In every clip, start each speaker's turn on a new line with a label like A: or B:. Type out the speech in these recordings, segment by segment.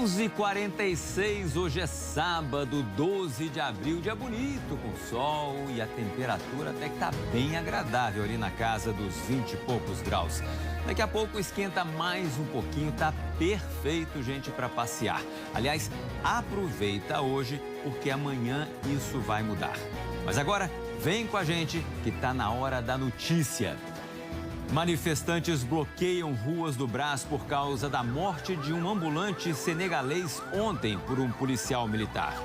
A: 11h46, hoje é sábado, 12 de abril, dia bonito, com sol e a temperatura até que tá bem agradável ali na casa dos 20 e poucos graus. Daqui a pouco esquenta mais um pouquinho, tá perfeito, gente, para passear. Aliás, aproveita hoje, porque amanhã isso vai mudar. Mas agora, vem com a gente que tá na hora da notícia. Manifestantes bloqueiam ruas do Brás por causa da morte de um ambulante senegalês ontem por um policial militar.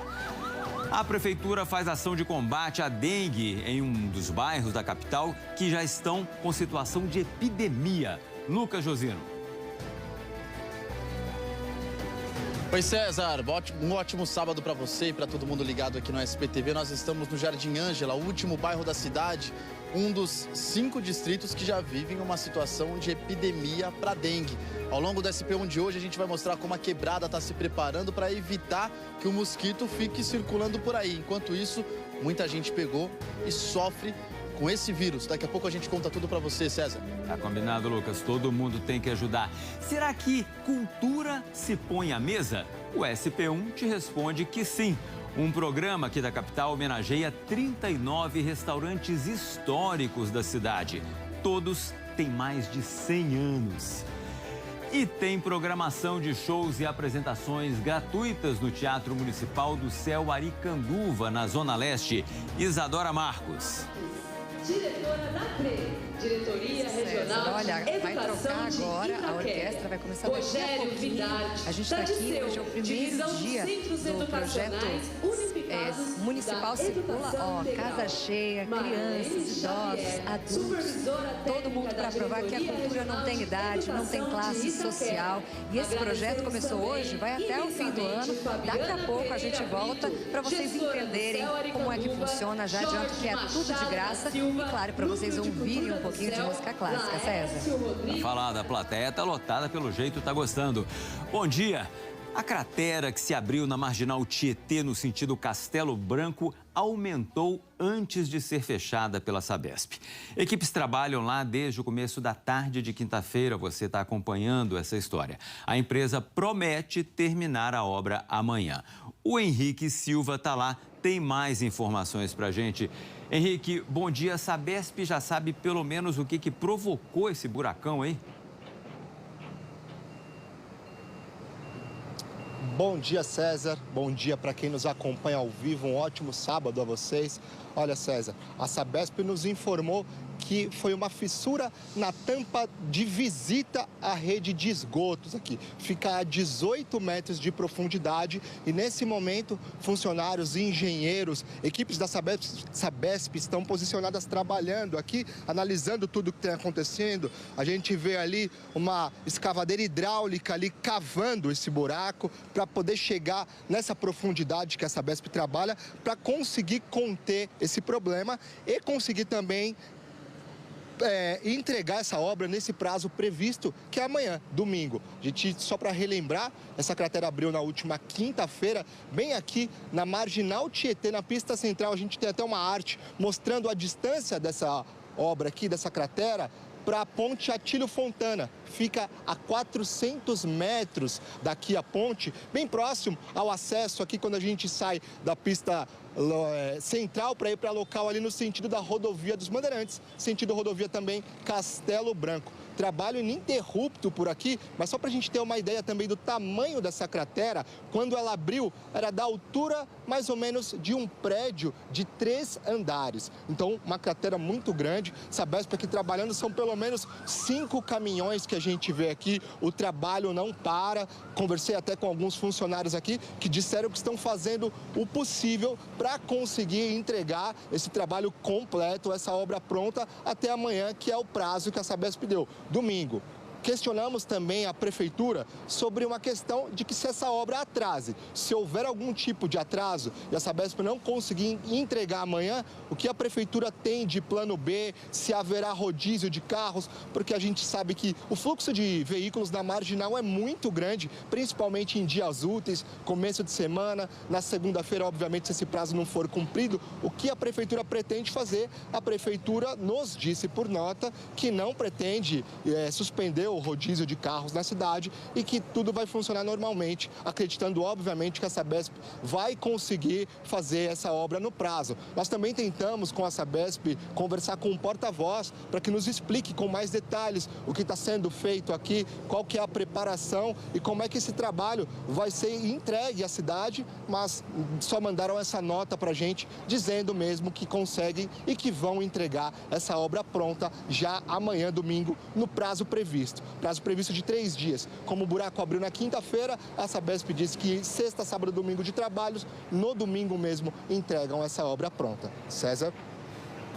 A: A prefeitura faz ação de combate à dengue em um dos bairros da capital que já estão com situação de epidemia. Lucas Josino.
B: Oi, César, um ótimo sábado para você e para todo mundo ligado aqui no SPTV. Nós estamos no Jardim Ângela, o último bairro da cidade, um dos 5 distritos que já vivem uma situação de epidemia para dengue. Ao longo do SP1 de hoje, a gente vai mostrar como a quebrada está se preparando para evitar que o mosquito fique circulando por aí. Enquanto isso, muita gente pegou e sofre com esse vírus. Daqui a pouco a gente conta tudo para você, César.
A: Tá combinado, Lucas. Todo mundo tem que ajudar. Será que cultura se põe à mesa? O SP1 te responde que sim. Um programa aqui da capital homenageia 39 restaurantes históricos da cidade. Todos têm mais de 100 anos. E tem programação de shows e apresentações gratuitas no Teatro Municipal do Céu Aricanduva, na Zona Leste. Isadora Marcos.
C: Diretora da CRE, Diretoria Regional
D: Olha,
C: de Educação
D: vai trocar
C: de
D: agora,
C: Itaquera.
D: a orquestra vai começar daqui a pouquinho. A gente está aqui, hoje é o primeiro dia do projeto Municipal Circula, ó, casa cheia, crianças, idosos, adultos, todo mundo para provar que a cultura não tem idade, não tem classe social. E esse projeto começou hoje, vai até o fim do ano. Daqui a pouco a gente volta para vocês entenderem como é que funciona. Já adianto que é tudo de graça. E claro, para vocês ouvirem um pouquinho de música clássica, César.
A: Tá falado, a plateia tá lotada, pelo jeito tá gostando. Bom dia! A cratera que se abriu na Marginal Tietê, no sentido Castelo Branco, aumentou antes de ser fechada pela Sabesp. Equipes trabalham lá desde o começo da tarde de quinta-feira. Você está acompanhando essa história. A empresa promete terminar a obra amanhã. O Henrique Silva está lá, tem mais informações para a gente. Henrique, bom dia. A Sabesp já sabe pelo menos o que provocou esse buracão aí?
E: Bom dia, César. Bom dia para quem nos acompanha ao vivo. Um ótimo sábado a vocês. Olha, César, a Sabesp nos informou que foi uma fissura na tampa de visita à rede de esgotos aqui. Fica a 18 metros de profundidade e, nesse momento, funcionários e engenheiros, equipes da Sabesp estão posicionadas trabalhando aqui, analisando tudo o que tem acontecendo. A gente vê ali uma escavadeira hidráulica ali cavando esse buraco para poder chegar nessa profundidade que a Sabesp trabalha para conseguir conter esse problema e conseguir também entregar essa obra nesse prazo previsto, que é amanhã, domingo. A gente, só para relembrar, essa cratera abriu na última quinta-feira, bem aqui na Marginal Tietê, na pista central. A gente tem até uma arte mostrando a distância dessa obra aqui, dessa cratera, para a ponte Atílio Fontana. Fica a 400 metros daqui a ponte, bem próximo ao acesso aqui quando a gente sai da pista central para ir para local ali no sentido da rodovia dos Bandeirantes, sentido rodovia também Castelo Branco. Trabalho ininterrupto por aqui, mas só para a gente ter uma ideia também do tamanho dessa cratera, quando ela abriu, era da altura mais ou menos de um prédio de 3 andares. Então, uma cratera muito grande. Sabesp aqui trabalhando, são pelo menos 5 caminhões que a gente vê aqui. O trabalho não para. Conversei até com alguns funcionários aqui que disseram que estão fazendo o possível para conseguir entregar esse trabalho completo, essa obra pronta até amanhã, que é o prazo que a Sabesp deu. Domingo. Questionamos também a prefeitura sobre uma questão de que se essa obra atrase, se houver algum tipo de atraso e a Sabesp não conseguir entregar amanhã, o que a prefeitura tem de plano B, se haverá rodízio de carros, porque a gente sabe que o fluxo de veículos na Marginal é muito grande, principalmente em dias úteis, começo de semana, na segunda-feira, obviamente, se esse prazo não for cumprido, o que a prefeitura pretende fazer? A prefeitura nos disse por nota que não pretende suspender o rodízio de carros na cidade e que tudo vai funcionar normalmente, acreditando, obviamente, que a Sabesp vai conseguir fazer essa obra no prazo. Nós também tentamos, com a Sabesp, conversar com um porta-voz para que nos explique com mais detalhes o que está sendo feito aqui, qual que é a preparação e como é que esse trabalho vai ser entregue à cidade, mas só mandaram essa nota para a gente dizendo mesmo que conseguem e que vão entregar essa obra pronta já amanhã, domingo, no prazo previsto. Prazo previsto de 3 dias. Como o buraco abriu na quinta-feira, a Sabesp disse que sexta, sábado e domingo de trabalhos, no domingo mesmo entregam essa obra pronta. César?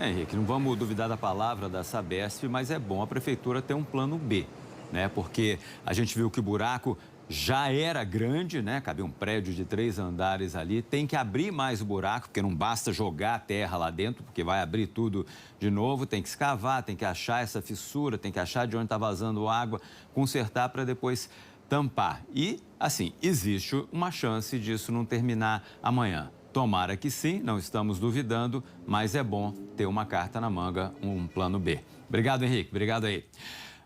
A: Henrique, não vamos duvidar da palavra da Sabesp, mas é bom a prefeitura ter um plano B, né? Porque a gente viu que o buraco já era grande, né? Cabia um prédio de 3 andares ali. Tem que abrir mais o buraco, porque não basta jogar a terra lá dentro, porque vai abrir tudo de novo. Tem que escavar, tem que achar essa fissura, tem que achar de onde está vazando água, consertar para depois tampar. E, assim, existe uma chance disso não terminar amanhã. Tomara que sim, não estamos duvidando, mas é bom ter uma carta na manga, um plano B. Obrigado, Henrique. Obrigado aí.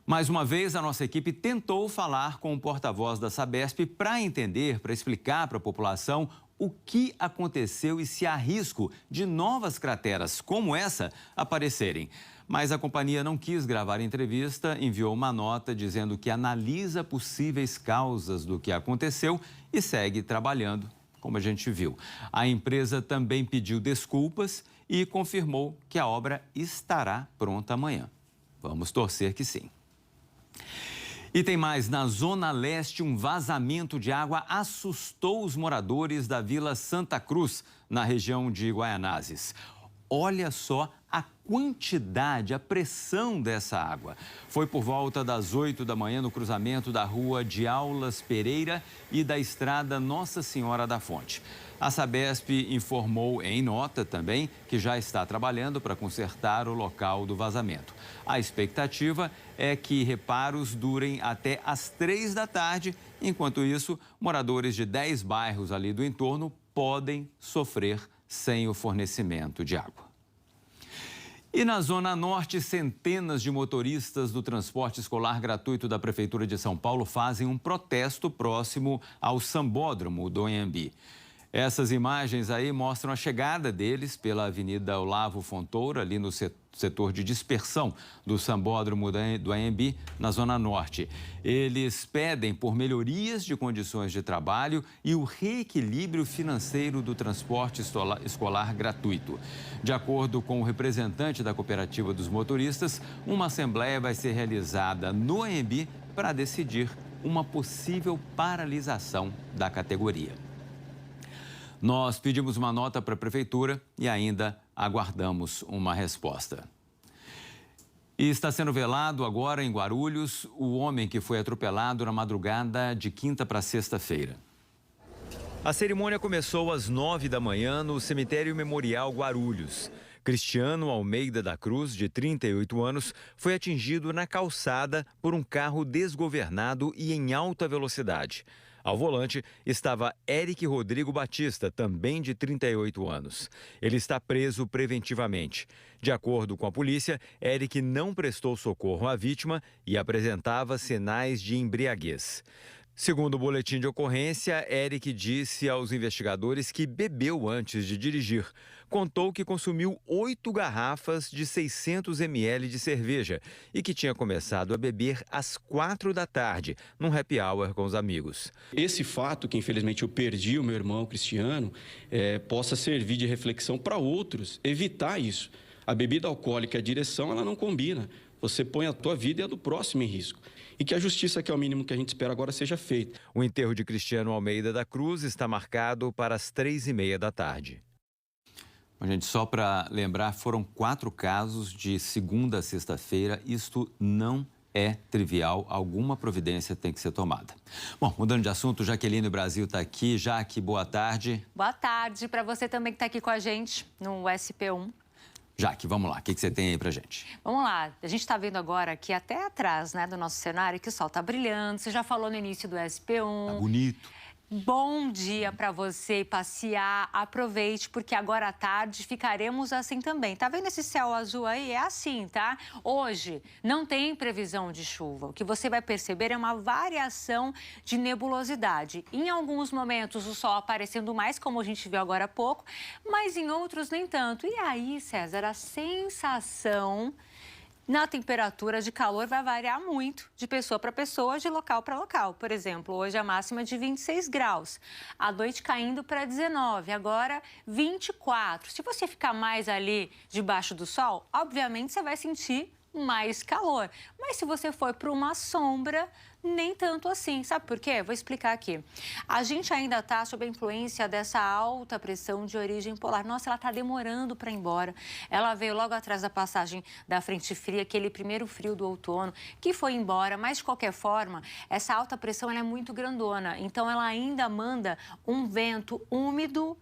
A: Mais uma vez, a nossa equipe tentou falar com o porta-voz da Sabesp para entender, para explicar para a população o que aconteceu e se há risco de novas crateras como essa aparecerem. Mas a companhia não quis gravar a entrevista, enviou uma nota dizendo que analisa possíveis causas do que aconteceu e segue trabalhando, como a gente viu. A empresa também pediu desculpas e confirmou que a obra estará pronta amanhã. Vamos torcer que sim. E tem mais, na Zona Leste, um vazamento de água assustou os moradores da Vila Santa Cruz, na região de Guaianazes. Olha só a quantidade, a pressão dessa água. Foi por volta das 8 da manhã no cruzamento da rua de Aulas Pereira e da estrada Nossa Senhora da Fonte. A Sabesp informou em nota também que já está trabalhando para consertar o local do vazamento. A expectativa é que reparos durem até às 3 da tarde. Enquanto isso, moradores de 10 bairros ali do entorno podem sofrer sem o fornecimento de água. E na Zona Norte, centenas de motoristas do transporte escolar gratuito da Prefeitura de São Paulo fazem um protesto próximo ao Sambódromo do Anhembi. Essas imagens aí mostram a chegada deles pela Avenida Olavo Fontoura, ali no setor de dispersão do Sambódromo do Anhembi, na Zona Norte. Eles pedem por melhorias de condições de trabalho e o reequilíbrio financeiro do transporte escolar gratuito. De acordo com o representante da Cooperativa dos Motoristas, uma assembleia vai ser realizada no Anhembi para decidir uma possível paralisação da categoria. Nós pedimos uma nota para a Prefeitura e ainda aguardamos uma resposta. E está sendo velado agora em Guarulhos o homem que foi atropelado na madrugada de quinta para sexta-feira. A cerimônia começou às 9 da manhã no Cemitério Memorial Guarulhos. Cristiano Almeida da Cruz, de 38 anos, foi atingido na calçada por um carro desgovernado e em alta velocidade. Ao volante estava Eric Rodrigo Batista, também de 38 anos. Ele está preso preventivamente. De acordo com a polícia, Eric não prestou socorro à vítima e apresentava sinais de embriaguez. Segundo o boletim de ocorrência, Eric disse aos investigadores que bebeu antes de dirigir. Contou que consumiu 8 garrafas de 600 ml de cerveja e que tinha começado a beber às 4 da tarde, num happy hour com os amigos.
F: Esse fato, que infelizmente eu perdi o meu irmão Cristiano, possa servir de reflexão para outros, evitar isso. A bebida alcoólica e a direção, ela não combina. Você põe a tua vida e a do próximo em risco. E que a justiça, que é o mínimo que a gente espera agora, seja feita.
A: O enterro de Cristiano Almeida da Cruz está marcado para as 3h30 da tarde. Gente, só para lembrar, foram 4 casos de segunda a sexta-feira. Isto não é trivial, alguma providência tem que ser tomada. Bom, mudando de assunto, Jaqueline Brasil está aqui. Jaque, boa tarde.
G: Boa tarde para você também que está aqui com a gente no SP1.
A: Jaque, vamos lá, o que você tem aí pra gente?
G: Vamos lá, a gente está vendo agora aqui até atrás, né, do nosso cenário, que o sol está brilhando. Você já falou no início do SP1.
A: Tá bonito.
G: Bom dia para você passear, aproveite, porque agora à tarde ficaremos assim também. Tá vendo esse céu azul aí? É assim, tá? Hoje não tem previsão de chuva. O que você vai perceber é uma variação de nebulosidade. Em alguns momentos o sol aparecendo mais, como a gente viu agora há pouco, mas em outros nem tanto. E aí, César, a sensação na temperatura de calor vai variar muito de pessoa para pessoa, de local para local. Por exemplo, hoje a máxima é de 26 graus, à noite caindo para 19, agora 24. Se você ficar mais ali debaixo do sol, obviamente você vai sentir mais calor. Mas se você for para uma sombra, nem tanto assim. Sabe por quê? Vou explicar aqui. A gente ainda está sob a influência dessa alta pressão de origem polar. Nossa, ela está demorando para ir embora. Ela veio logo atrás da passagem da frente fria, aquele primeiro frio do outono, que foi embora. Mas, de qualquer forma, essa alta pressão ela é muito grandona. Então, ela ainda manda um vento úmido,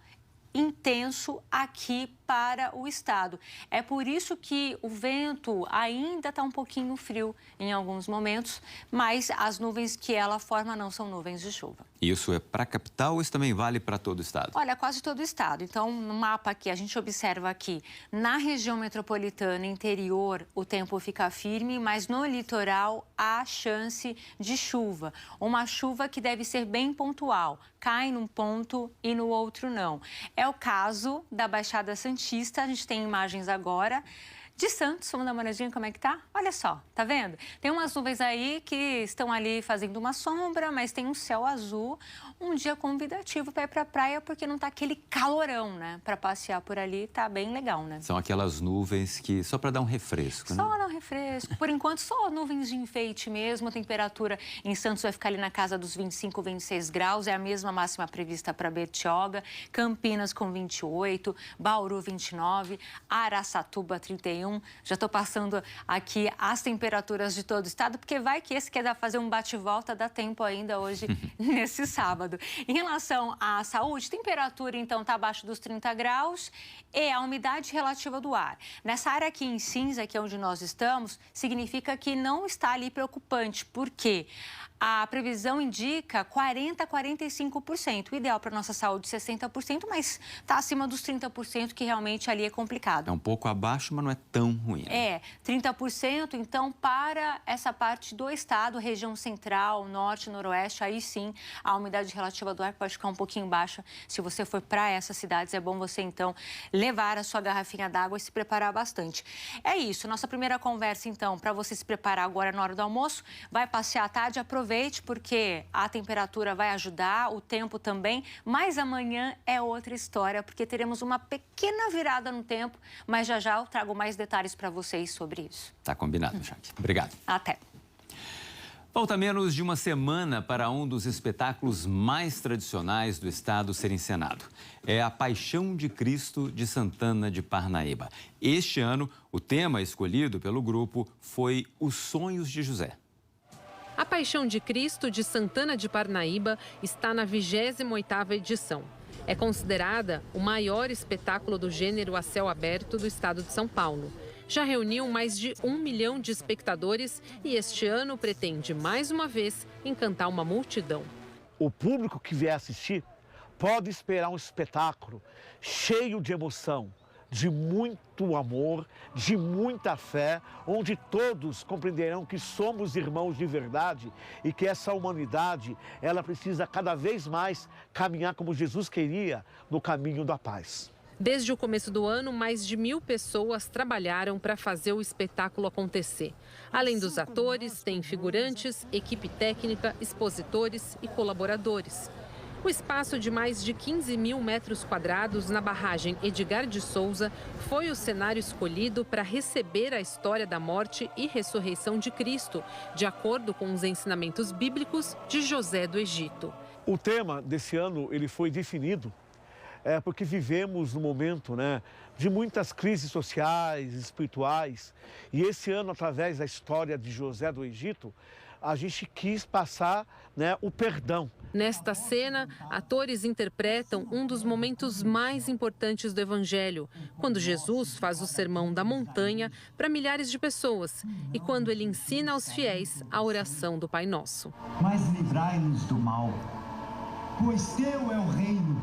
G: intenso aqui para o estado. É por isso que o vento ainda está um pouquinho frio em alguns momentos, mas as nuvens que ela forma não são nuvens de chuva.
A: Isso é para a capital ou isso também vale para todo o estado?
G: Olha, quase todo o estado. Então, no mapa aqui, a gente observa aqui, na região metropolitana, interior, o tempo fica firme, mas no litoral há chance de chuva. Uma chuva que deve ser bem pontual. Cai num ponto e no outro não. É o caso da Baixada Santista, a gente tem imagens agora de Santos. Vamos dar uma olhadinha como é que tá? Olha só, tá vendo? Tem umas nuvens aí que estão ali fazendo uma sombra, mas tem um céu azul, um dia convidativo para ir pra praia, porque não tá aquele calorão, né? Para passear por ali, tá bem legal, né?
A: São aquelas nuvens que só para dar um refresco, né?
G: Só dar um refresco. Por enquanto, só nuvens de enfeite mesmo. A temperatura em Santos vai ficar ali na casa dos 25, 26 graus. É a mesma máxima prevista para Bertioga. Campinas com 28, Bauru 29, Araçatuba 31. Já estou passando aqui as temperaturas de todo o estado, porque vai que esse quer fazer um bate-volta, dá tempo ainda hoje, nesse sábado. Em relação à saúde, temperatura, então, está abaixo dos 30 graus e a umidade relativa do ar. Nessa área aqui em cinza, que é onde nós estamos, significa que não está ali preocupante. Por quê? A previsão indica 40% a 45%. O ideal para a nossa saúde, 60%, mas está acima dos 30%, que realmente ali é complicado.
A: É um pouco abaixo, mas não é tão ruim. Né?
G: É, 30%, então, para essa parte do estado, região central, norte, noroeste, aí sim, a umidade relativa do ar pode ficar um pouquinho baixa. Se você for para essas cidades, é bom você, então, levar a sua garrafinha d'água e se preparar bastante. É isso, nossa primeira conversa, então, para você se preparar agora na hora do almoço, vai passear à tarde, aproveite, porque a temperatura vai ajudar, o tempo também, mas amanhã é outra história, porque teremos uma pequena virada no tempo, mas já já eu trago mais detalhes para vocês sobre isso.
A: Tá combinado, Jaque. Obrigado.
G: Até.
A: Falta menos de uma semana para um dos espetáculos mais tradicionais do estado ser encenado. É a Paixão de Cristo de Santana de Parnaíba. Este ano, o tema escolhido pelo grupo foi Os Sonhos de José.
H: A Paixão de Cristo de Santana de Parnaíba está na 28ª edição. É considerada o maior espetáculo do gênero a céu aberto do estado de São Paulo. Já reuniu mais de 1 milhão de espectadores e este ano pretende, mais uma vez, encantar uma multidão.
I: O público que vier assistir pode esperar um espetáculo cheio de emoção, de muito amor, de muita fé, onde todos compreenderão que somos irmãos de verdade e que essa humanidade, ela precisa cada vez mais caminhar como Jesus queria, no caminho da paz.
H: Desde o começo do ano, mais de 1.000 pessoas trabalharam para fazer o espetáculo acontecer. Além dos atores, tem figurantes, equipe técnica, expositores e colaboradores. O espaço de mais de 15 mil metros quadrados na barragem Edgar de Souza foi o cenário escolhido para receber a história da morte e ressurreição de Cristo, de acordo com os ensinamentos bíblicos de José do Egito.
I: O tema desse ano ele foi definido porque vivemos num momento, de muitas crises sociais, espirituais. E esse ano, através da história de José do Egito, a gente quis passar o perdão.
H: Nesta cena, atores interpretam um dos momentos mais importantes do Evangelho, quando Jesus faz o Sermão da Montanha para milhares de pessoas e quando ele ensina aos fiéis a oração do Pai Nosso.
J: Mas livrai-nos do mal. pois teu é o reino,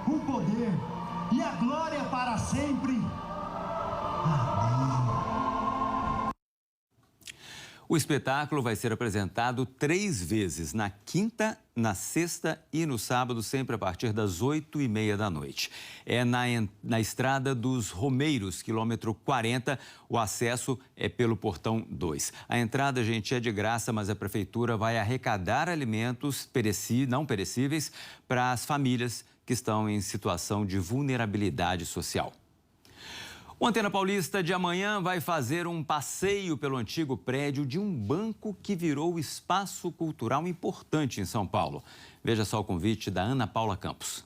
J: o poder e a glória para sempre. Amém.
A: O espetáculo vai ser apresentado 3 vezes, na quinta, na sexta e no sábado, sempre a partir das 8h30 da noite. É na Estrada dos Romeiros, quilômetro 40, o acesso é pelo portão 2. A entrada, gente, é de graça, mas a prefeitura vai arrecadar alimentos não perecíveis para as famílias que estão em situação de vulnerabilidade social. O Antena Paulista de amanhã vai fazer um passeio pelo antigo prédio de um banco que virou espaço cultural importante em São Paulo. Veja só o convite da Ana Paula Campos.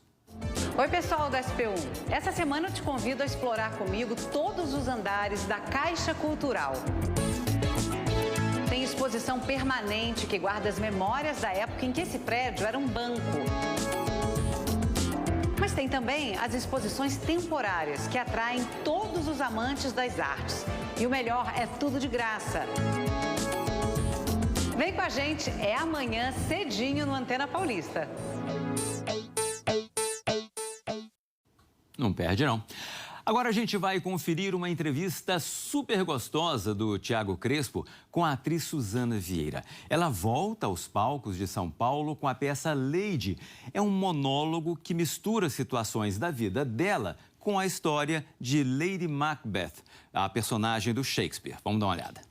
K: Oi, pessoal da SPU. Essa semana eu te convido a explorar comigo todos os andares da Caixa Cultural. Tem exposição permanente que guarda as memórias da época em que esse prédio era um banco. Mas tem também as exposições temporárias, que atraem todos os amantes das artes. E o melhor, é tudo de graça. Vem com a gente, é amanhã cedinho no Antena Paulista.
A: Não perde, não. Agora a gente vai conferir uma entrevista super gostosa do Thiago Crespo com a atriz Suzana Vieira. Ela volta aos palcos de São Paulo com a peça Lady. É um monólogo que mistura situações da vida dela com a história de Lady Macbeth, a personagem do Shakespeare. Vamos dar uma olhada.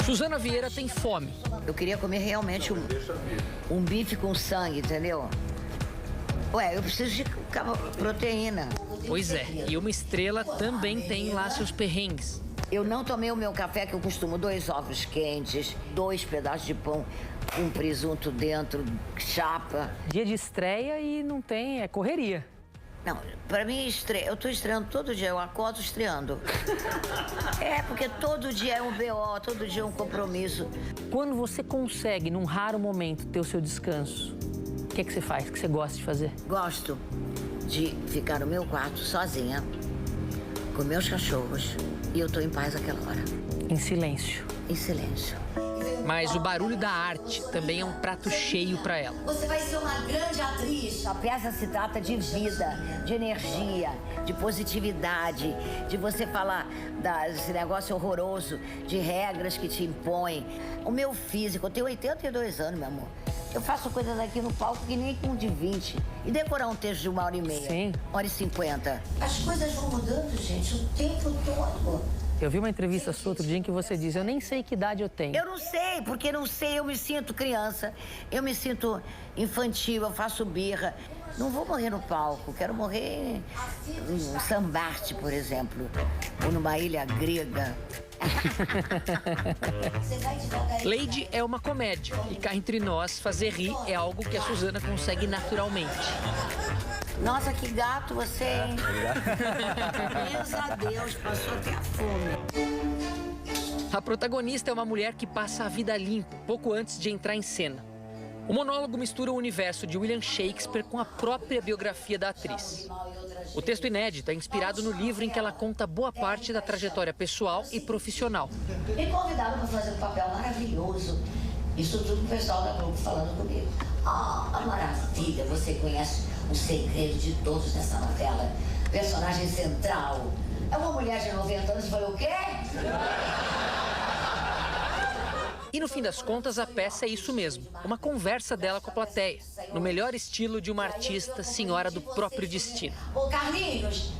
L: Suzana Vieira tem fome.
M: Eu queria comer realmente um bife com sangue, entendeu? Ué, eu preciso de proteína.
L: Pois é, e uma estrela também tem lá seus perrengues.
M: Eu não tomei o meu café, que eu costumo 2 ovos quentes, 2 pedaços de pão com presunto dentro, chapa.
L: Dia de estreia e não tem, é correria.
M: Não, pra mim eu tô estreando todo dia, eu acordo estreando. É, porque todo dia é um BO, todo dia é um compromisso.
L: Quando você consegue, num raro momento, ter o seu descanso, o que é que você faz? O que você gosta de fazer?
M: Gosto de ficar no meu quarto sozinha, com meus cachorros, e eu tô em paz aquela hora.
L: Em silêncio.
M: Em silêncio.
L: Mas o barulho da arte também é um prato cheio para ela.
M: Você vai ser uma grande atriz. A peça se trata de vida, de energia, de positividade, de você falar desse negócio horroroso, de regras que te impõem. O meu físico, eu tenho 82 anos, meu amor. Eu faço coisas aqui no palco que nem com de 20. E decorar um texto de 1h30. Sim. 1h50. As coisas vão mudando, gente, o tempo todo.
L: Eu vi uma entrevista sua outro dia em que você diz, eu nem sei que idade eu tenho.
M: Eu não sei, porque não sei, eu me sinto criança, eu me sinto infantil, eu faço birra. Não vou morrer no palco, quero morrer em Sambarte, por exemplo, ou numa ilha grega.
L: Lady é uma comédia e cá entre nós, fazer rir é algo que a Suzana consegue naturalmente.
M: Nossa, que gato você, hein? Deus a Deus, passou até a fome.
L: A protagonista é uma mulher que passa a vida limpa, pouco antes de entrar em cena. O monólogo mistura o universo de William Shakespeare com a própria biografia da atriz. O texto inédito é inspirado no livro em que ela conta boa parte da trajetória pessoal e profissional.
M: Me convidaram para fazer um papel maravilhoso. Isso tudo o pessoal da Globo falando comigo. Ah, maravilha, você conhece o segredo de todos nessa novela. Personagem central. É uma mulher de 90 anos e falou o quê?
L: E no fim das contas, a peça é isso mesmo, uma conversa dela com a plateia, no melhor estilo de uma artista senhora do próprio destino.
M: Ô Carlinhos,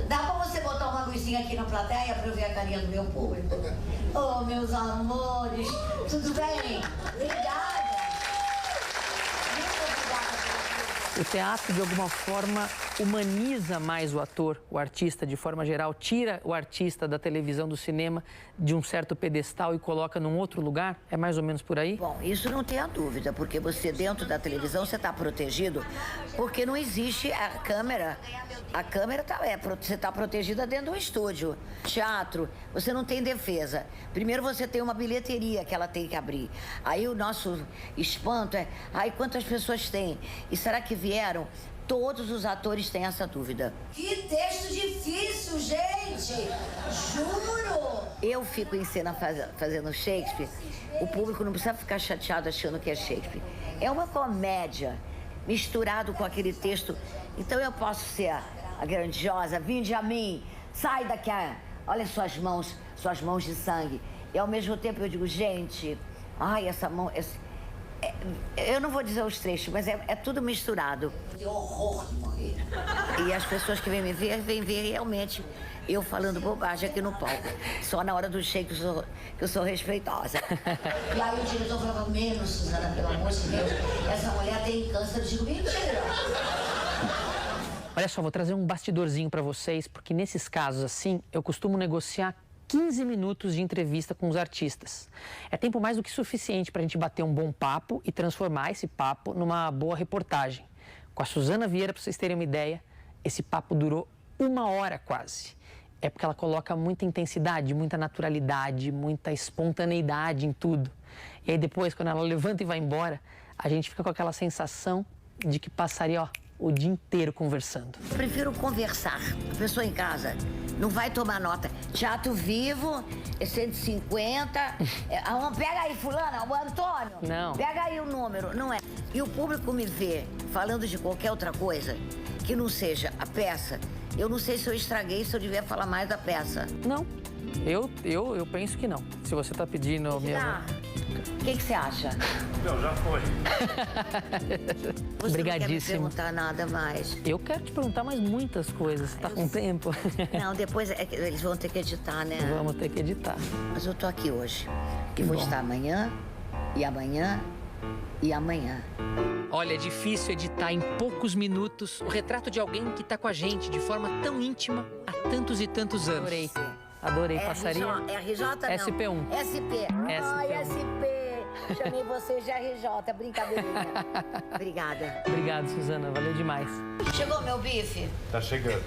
M: dá pra você botar uma luzinha aqui na plateia pra eu ver a carinha do meu público? Ô, meus amores, tudo bem? Obrigada.
L: O teatro, de alguma forma, humaniza mais o ator, o artista, de forma geral, tira o artista da televisão, do cinema, de um certo pedestal e coloca num outro lugar? É mais ou menos por aí?
M: Bom, isso não tem a dúvida, porque você dentro da televisão, você está protegido, porque não existe a câmera. A câmera você está protegida dentro do estúdio. Teatro, você não tem defesa. Primeiro você tem uma bilheteria que ela tem que abrir. Aí o nosso espanto é, ai, quantas pessoas tem? E será que vieram Todos os atores têm essa dúvida. Que texto difícil, gente! Juro! Eu fico em cena fazendo Shakespeare. O público não precisa ficar chateado achando que é Shakespeare. É uma comédia misturado com aquele texto. Então eu posso ser a grandiosa, vinde a mim, sai daqui, olha suas mãos de sangue. E ao mesmo tempo eu digo, gente, ai, essa mão... eu não vou dizer os trechos, mas é tudo misturado. Que horror de morrer. E as pessoas que vêm me ver, vêm ver realmente eu falando bobagem aqui no palco. Só na hora do shake que eu sou respeitosa. E aí o diretor falava, menos, Suzana, pelo amor de Deus, essa mulher tem câncer. Eu digo, mentira.
L: Olha só, vou trazer um bastidorzinho para vocês, porque nesses casos assim, eu costumo negociar 15 minutos de entrevista com os artistas. É tempo mais do que suficiente para a gente bater um bom papo e transformar esse papo numa boa reportagem. Com a Suzana Vieira, para vocês terem uma ideia, esse papo durou 1 hora quase. É porque ela coloca muita intensidade, muita naturalidade, muita espontaneidade em tudo. E aí depois, quando ela levanta e vai embora, a gente fica com aquela sensação de que passaria, o dia inteiro conversando.
M: Prefiro conversar. A pessoa em casa não vai tomar nota. Teatro Vivo, é 150. Pega aí, fulana, o Antônio.
L: Não.
M: Pega aí o número, não é? E o público me vê falando de qualquer outra coisa que não seja a peça. Eu não sei se eu estraguei, se eu devia falar mais da peça.
L: Não. Eu penso que não. Se você tá pedindo mesmo...
M: O que você acha?
N: Não, já foi.
M: Você não quer me perguntar nada mais?
L: Eu quero te perguntar mais muitas coisas. Tá com tempo?
M: Não, depois eles vão ter que editar, né?
L: Vamos ter que editar.
M: Mas eu tô aqui hoje. E vou estar amanhã, e amanhã, e amanhã.
L: Olha, é difícil editar em poucos minutos o retrato de alguém que tá com a gente de forma tão íntima há tantos e tantos anos. Adorei, passaria.
M: É RJ, não?
L: SP1.
M: SP. Ai, SP. Chamei você de RJ, brincadeirinha. Obrigada.
L: Obrigado, Suzana, valeu demais.
M: Chegou meu bife?
N: Tá chegando.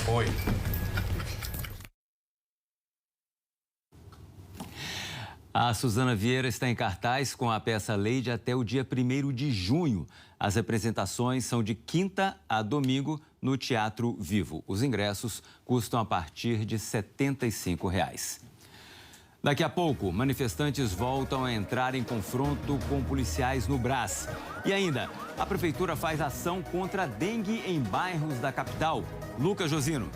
N: Oi.
A: A Suzana Vieira está em cartaz com a peça Lady até o dia 1º de junho. As apresentações são de quinta a domingo no Teatro Vivo. Os ingressos custam a partir de R$ 75. Daqui a pouco, manifestantes voltam a entrar em confronto com policiais no Brás. E ainda, a prefeitura faz ação contra a dengue em bairros da capital. Lucas Josino.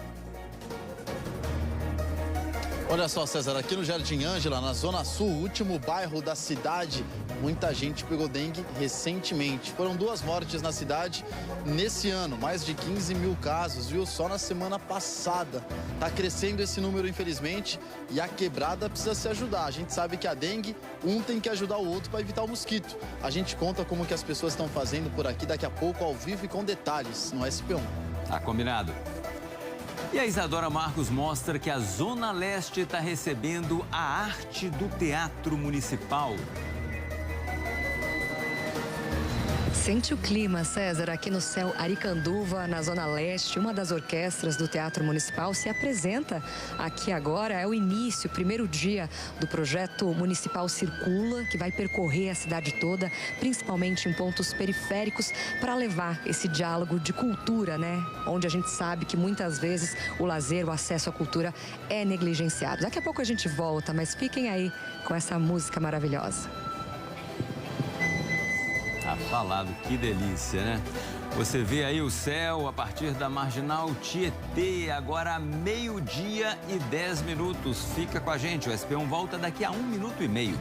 B: Olha só, César, aqui no Jardim Ângela, na Zona Sul, último bairro da cidade, muita gente pegou dengue recentemente. Foram 2 mortes na cidade nesse ano, mais de 15 mil casos, viu? Só na semana passada. Tá crescendo esse número, infelizmente, e a quebrada precisa se ajudar. A gente sabe que a dengue, um tem que ajudar o outro para evitar o mosquito. A gente conta como que as pessoas estão fazendo por aqui daqui a pouco, ao vivo e com detalhes, no SP1.
A: Tá combinado. E a Isadora Marcos mostra que a Zona Leste está recebendo a arte do Teatro Municipal.
D: Sente o clima, César, aqui no céu Aricanduva, na Zona Leste. Uma das orquestras do Teatro Municipal se apresenta aqui agora. É o início, o primeiro dia do projeto Municipal Circula, que vai percorrer a cidade toda, principalmente em pontos periféricos, para levar esse diálogo de cultura, né? Onde a gente sabe que muitas vezes o lazer, o acesso à cultura é negligenciado. Daqui a pouco a gente volta, mas fiquem aí com essa música maravilhosa.
A: Tá falado, que delícia, né? Você vê aí o céu a partir da Marginal Tietê, agora 12:10. Fica com a gente, o SP1 volta daqui a 1 minuto e meio.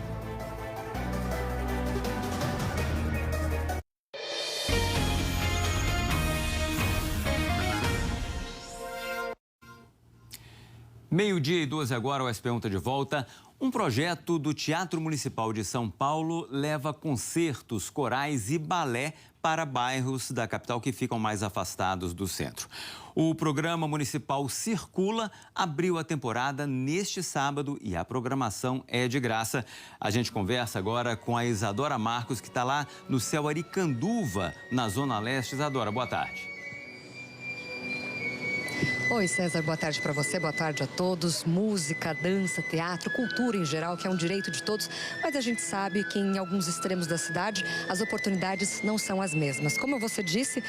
A: Meio-dia e 12 agora, o SP1 está de volta. Um projeto do Teatro Municipal de São Paulo leva concertos, corais e balé para bairros da capital que ficam mais afastados do centro. O programa municipal Circula abriu a temporada neste sábado e a programação é de graça. A gente conversa agora com a Isadora Marcos, que está lá no céu Aricanduva, na Zona Leste. Isadora, boa tarde.
D: Oi, César, boa tarde para você, boa tarde a todos. Música, dança, teatro, cultura em geral, que é um direito de todos, mas a gente sabe que em alguns extremos da cidade as oportunidades não são as mesmas. Como você disse,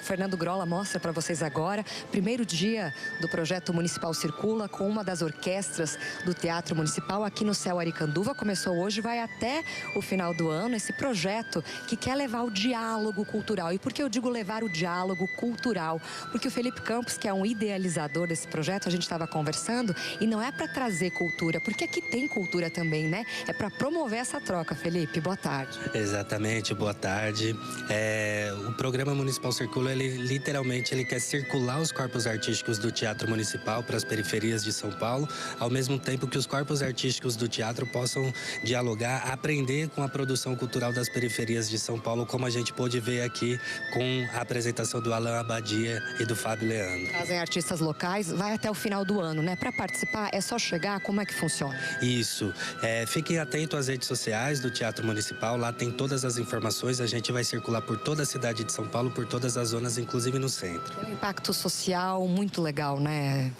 D: Fernando Grola mostra para vocês agora, primeiro dia do projeto Municipal Circula, com uma das orquestras do Teatro Municipal aqui no Céu Aricanduva. Começou hoje, vai até o final do ano, esse projeto que quer levar o diálogo cultural. E por que eu digo levar o diálogo cultural? Porque o Felipe Campos, que é um idealizador desse projeto, a gente estava conversando, e não é para trazer cultura, porque aqui tem cultura também, né? É para promover essa troca. Felipe, boa tarde.
O: Exatamente, boa tarde. O programa Municipal Circula, ele literalmente quer circular os corpos artísticos do Teatro Municipal para as periferias de São Paulo, ao mesmo tempo que os corpos artísticos do teatro possam dialogar, aprender com a produção cultural das periferias de São Paulo, como a gente pôde ver aqui com a apresentação do Alan Abadia e do Fábio Leandro.
D: Trazem artistas locais, vai até o final do ano, né? Para participar é só chegar, como é que funciona?
O: Isso, fiquem atentos às redes sociais do Teatro Municipal, lá tem todas as informações, a gente vai circular por toda a cidade de São Paulo, por todas as zonas, inclusive no centro.
D: Tem um impacto social muito legal, né?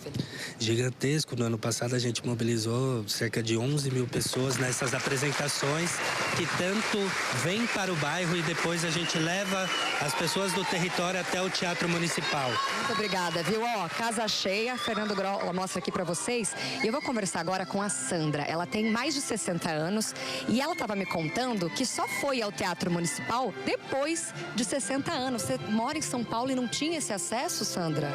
O: Gigantesco, no ano passado a gente mobilizou cerca de 11 mil pessoas nessas apresentações que tanto vêm para o bairro e depois a gente leva as pessoas do território até o Teatro Municipal.
D: Muito obrigada, viu? Casa cheia, Fernando Grola mostra aqui pra vocês. E eu vou conversar agora com a Sandra. Ela tem mais de 60 anos e ela estava me contando que só foi ao Teatro Municipal depois de 60 anos. Você mora em São Paulo e não tinha esse acesso, Sandra?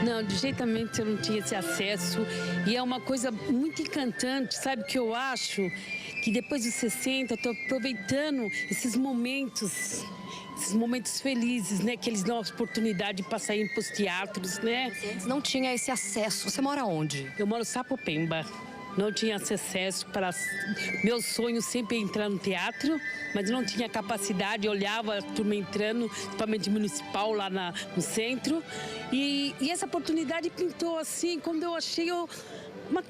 P: Não, de jeitamente eu não tinha esse acesso. E é uma coisa muito encantante, sabe? Que eu acho que depois dos 60 eu tô aproveitando esses momentos felizes, né? Que eles dão a oportunidade para sair para os teatros, né?
D: Você antes não tinha esse acesso. Você mora onde?
P: Eu moro em Sapopemba. Não tinha acesso para... Meu sonho sempre é entrar no teatro, mas não tinha capacidade. Eu olhava a turma entrando, equipamento municipal lá no centro. E essa oportunidade pintou assim, quando eu achei...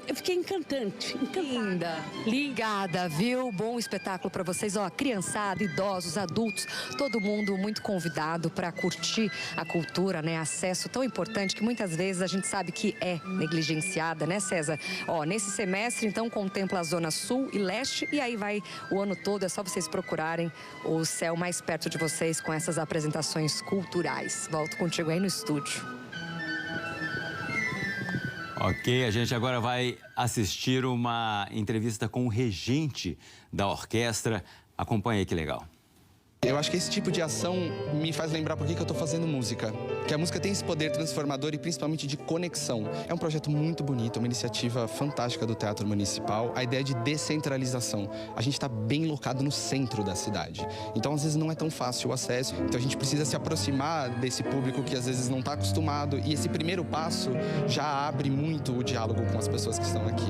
P: Eu fiquei encantada.
D: Linda. Ligada, viu? Bom espetáculo para vocês. Criançada, idosos, adultos, todo mundo muito convidado para curtir a cultura, né? Acesso tão importante que muitas vezes a gente sabe que é negligenciada, né, César? Nesse semestre, então, contempla a Zona Sul e Leste e aí vai o ano todo. É só vocês procurarem o céu mais perto de vocês com essas apresentações culturais. Volto contigo aí no estúdio.
A: Ok, a gente agora vai assistir uma entrevista com o regente da orquestra. Acompanha aí, que legal.
Q: Eu acho que esse tipo de ação me faz lembrar por que eu estou fazendo música. Que a música tem esse poder transformador e principalmente de conexão. É um projeto muito bonito, uma iniciativa fantástica do Teatro Municipal. A ideia de descentralização. A gente está bem locado no centro da cidade. Então, às vezes, não é tão fácil o acesso. Então, a gente precisa se aproximar desse público que, às vezes, não está acostumado. E esse primeiro passo já abre muito o diálogo com as pessoas que estão aqui.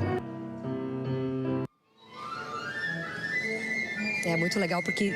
D: É muito legal porque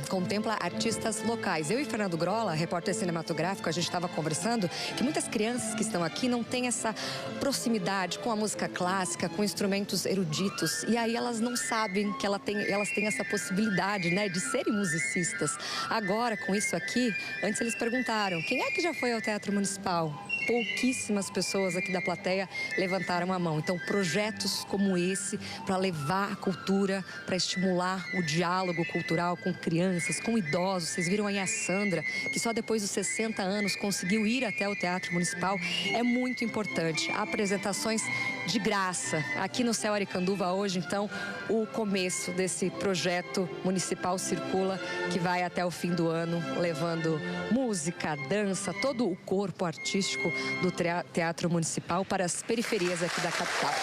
D: contempla artistas locais. Eu e Fernando Grola, repórter cinematográfico, a gente estava conversando que muitas crianças que estão aqui não têm essa proximidade com a música clássica, com instrumentos eruditos. E aí elas não sabem que elas têm essa possibilidade, né, de serem musicistas. Agora, com isso aqui, antes eles perguntaram, quem é que já foi ao Teatro Municipal? Pouquíssimas pessoas aqui da plateia levantaram a mão. Então, projetos como esse para levar a cultura, para estimular o diálogo cultural com crianças, com idosos. Vocês viram aí a Sandra, que só depois dos 60 anos conseguiu ir até o Teatro Municipal. É muito importante. Apresentações de graça. Aqui no Céu Aricanduva hoje, então, o começo desse projeto Municipal Circula, que vai até o fim do ano, levando música, dança, todo o corpo artístico do Teatro Municipal para as periferias aqui da capital.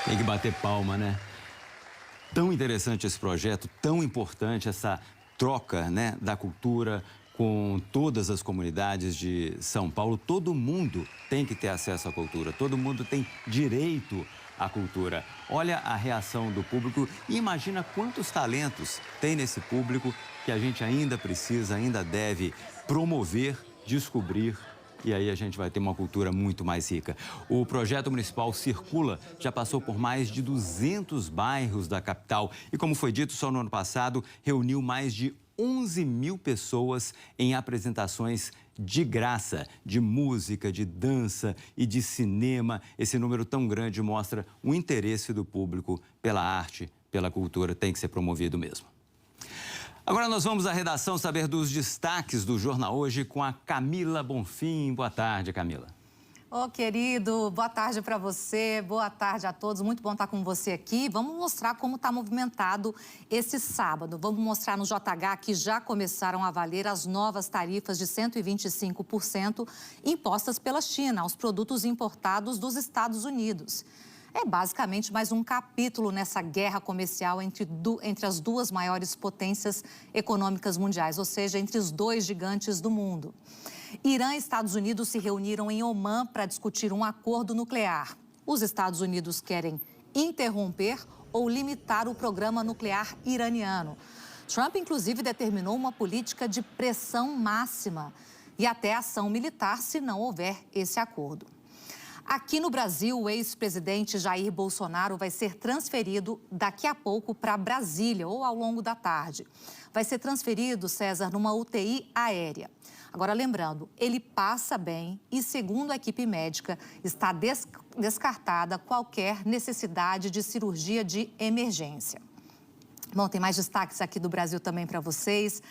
A: Tem que bater palma, né? Tão interessante esse projeto, tão importante essa troca, né, da cultura com todas as comunidades de São Paulo. Todo mundo tem que ter acesso à cultura, todo mundo tem direito à cultura. Olha a reação do público e imagina quantos talentos tem nesse público que a gente ainda precisa, ainda deve promover, descobrir e aí a gente vai ter uma cultura muito mais rica. O projeto municipal Circula já passou por mais de 200 bairros da capital e, como foi dito, só no ano passado reuniu mais de 11 mil pessoas em apresentações de graça, de música, de dança e de cinema. Esse número tão grande mostra o interesse do público pela arte, pela cultura. Tem que ser promovido mesmo. Agora nós vamos à redação saber dos destaques do Jornal Hoje com a Camila Bonfim. Boa tarde, Camila.
D: Ô, querido, boa tarde para você, boa tarde a todos. Muito bom estar com você aqui. Vamos mostrar como está movimentado esse sábado. Vamos mostrar no JH que já começaram a valer as novas tarifas de 125% impostas pela China aos produtos importados dos Estados Unidos. É basicamente mais um capítulo nessa guerra comercial entre as duas maiores potências econômicas mundiais, ou seja, entre os dois gigantes do mundo. Irã e Estados Unidos se reuniram em Omã para discutir um acordo nuclear. Os Estados Unidos querem interromper ou limitar o programa nuclear iraniano. Trump, inclusive, determinou uma política de pressão máxima e até ação militar se não houver esse acordo. Aqui no Brasil, o ex-presidente Jair Bolsonaro vai ser transferido daqui a pouco para Brasília, ou ao longo da tarde. Vai ser transferido, César, numa UTI aérea. Agora, lembrando, ele passa bem e, segundo a equipe médica, está descartada qualquer necessidade de cirurgia de emergência. Bom, tem mais destaques aqui do Brasil também para vocês.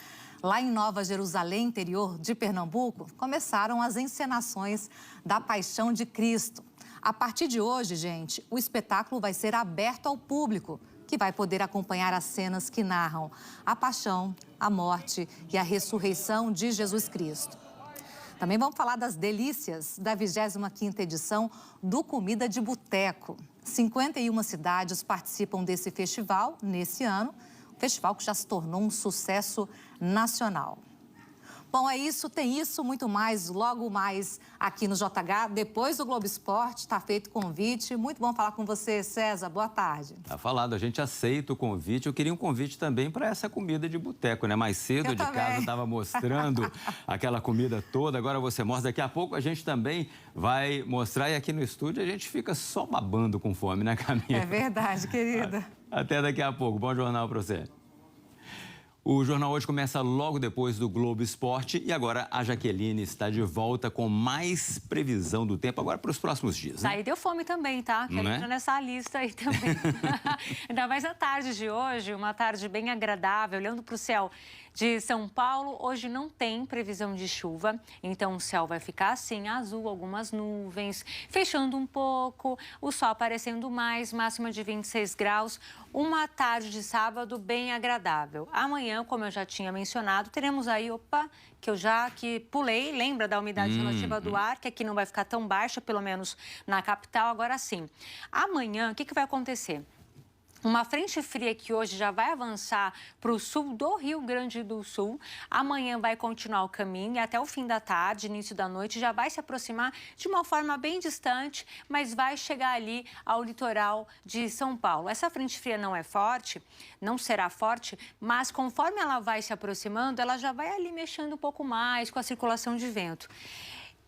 D: Lá em Nova Jerusalém, interior de Pernambuco, começaram as encenações da Paixão de Cristo. A partir de hoje, gente, o espetáculo vai ser aberto ao público, que vai poder acompanhar as cenas que narram a paixão, a morte e a ressurreição de Jesus Cristo. Também vamos falar das delícias da 25ª edição do Comida de Boteco. 51 cidades participam desse festival nesse ano, um festival que já se tornou um sucesso nacional. Bom, é isso, tem isso, muito mais, logo mais aqui no JH. Depois do Globo Esporte, está feito o convite. Muito bom falar com você, César. Boa tarde.
A: Tá falado, a gente aceita o convite. Eu queria um convite também para essa comida de boteco, né? Mais cedo de casa estava mostrando aquela comida toda. Agora você mostra. Daqui a pouco a gente também vai mostrar. E aqui no estúdio a gente fica só babando com fome, né, Camila?
D: É verdade, querida.
A: Até daqui a pouco. Bom jornal para você. O Jornal Hoje começa logo depois do Globo Esporte e agora a Jaqueline está de volta com mais previsão do tempo agora para os próximos dias.
G: Né? Aí deu fome também, tá? Quero entrar nessa lista aí também. Ainda mais a tarde de hoje, uma tarde bem agradável, olhando para o céu de São Paulo. Hoje não tem previsão de chuva, então o céu vai ficar assim, azul, algumas nuvens, fechando um pouco, o sol aparecendo mais, máxima de 26 graus. Uma tarde de sábado bem agradável. Amanhã, como eu já tinha mencionado, teremos aí, que pulei, lembra da umidade relativa do ar, que aqui não vai ficar tão baixa, pelo menos na capital, agora sim. Amanhã, o que vai acontecer? Uma frente fria que hoje já vai avançar para o sul do Rio Grande do Sul. Amanhã vai continuar o caminho e até o fim da tarde, início da noite, já vai se aproximar de uma forma bem distante, mas vai chegar ali ao litoral de São Paulo. Essa frente fria não é forte, não será forte, mas conforme ela vai se aproximando, ela já vai ali mexendo um pouco mais com a circulação de vento.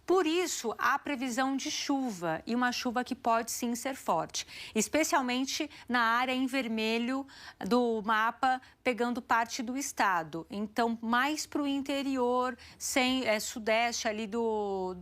G: Por isso, há previsão de chuva, e uma chuva que pode sim ser forte, especialmente na área em vermelho do mapa, pegando parte do estado. Então, mais para o interior, sudeste ali do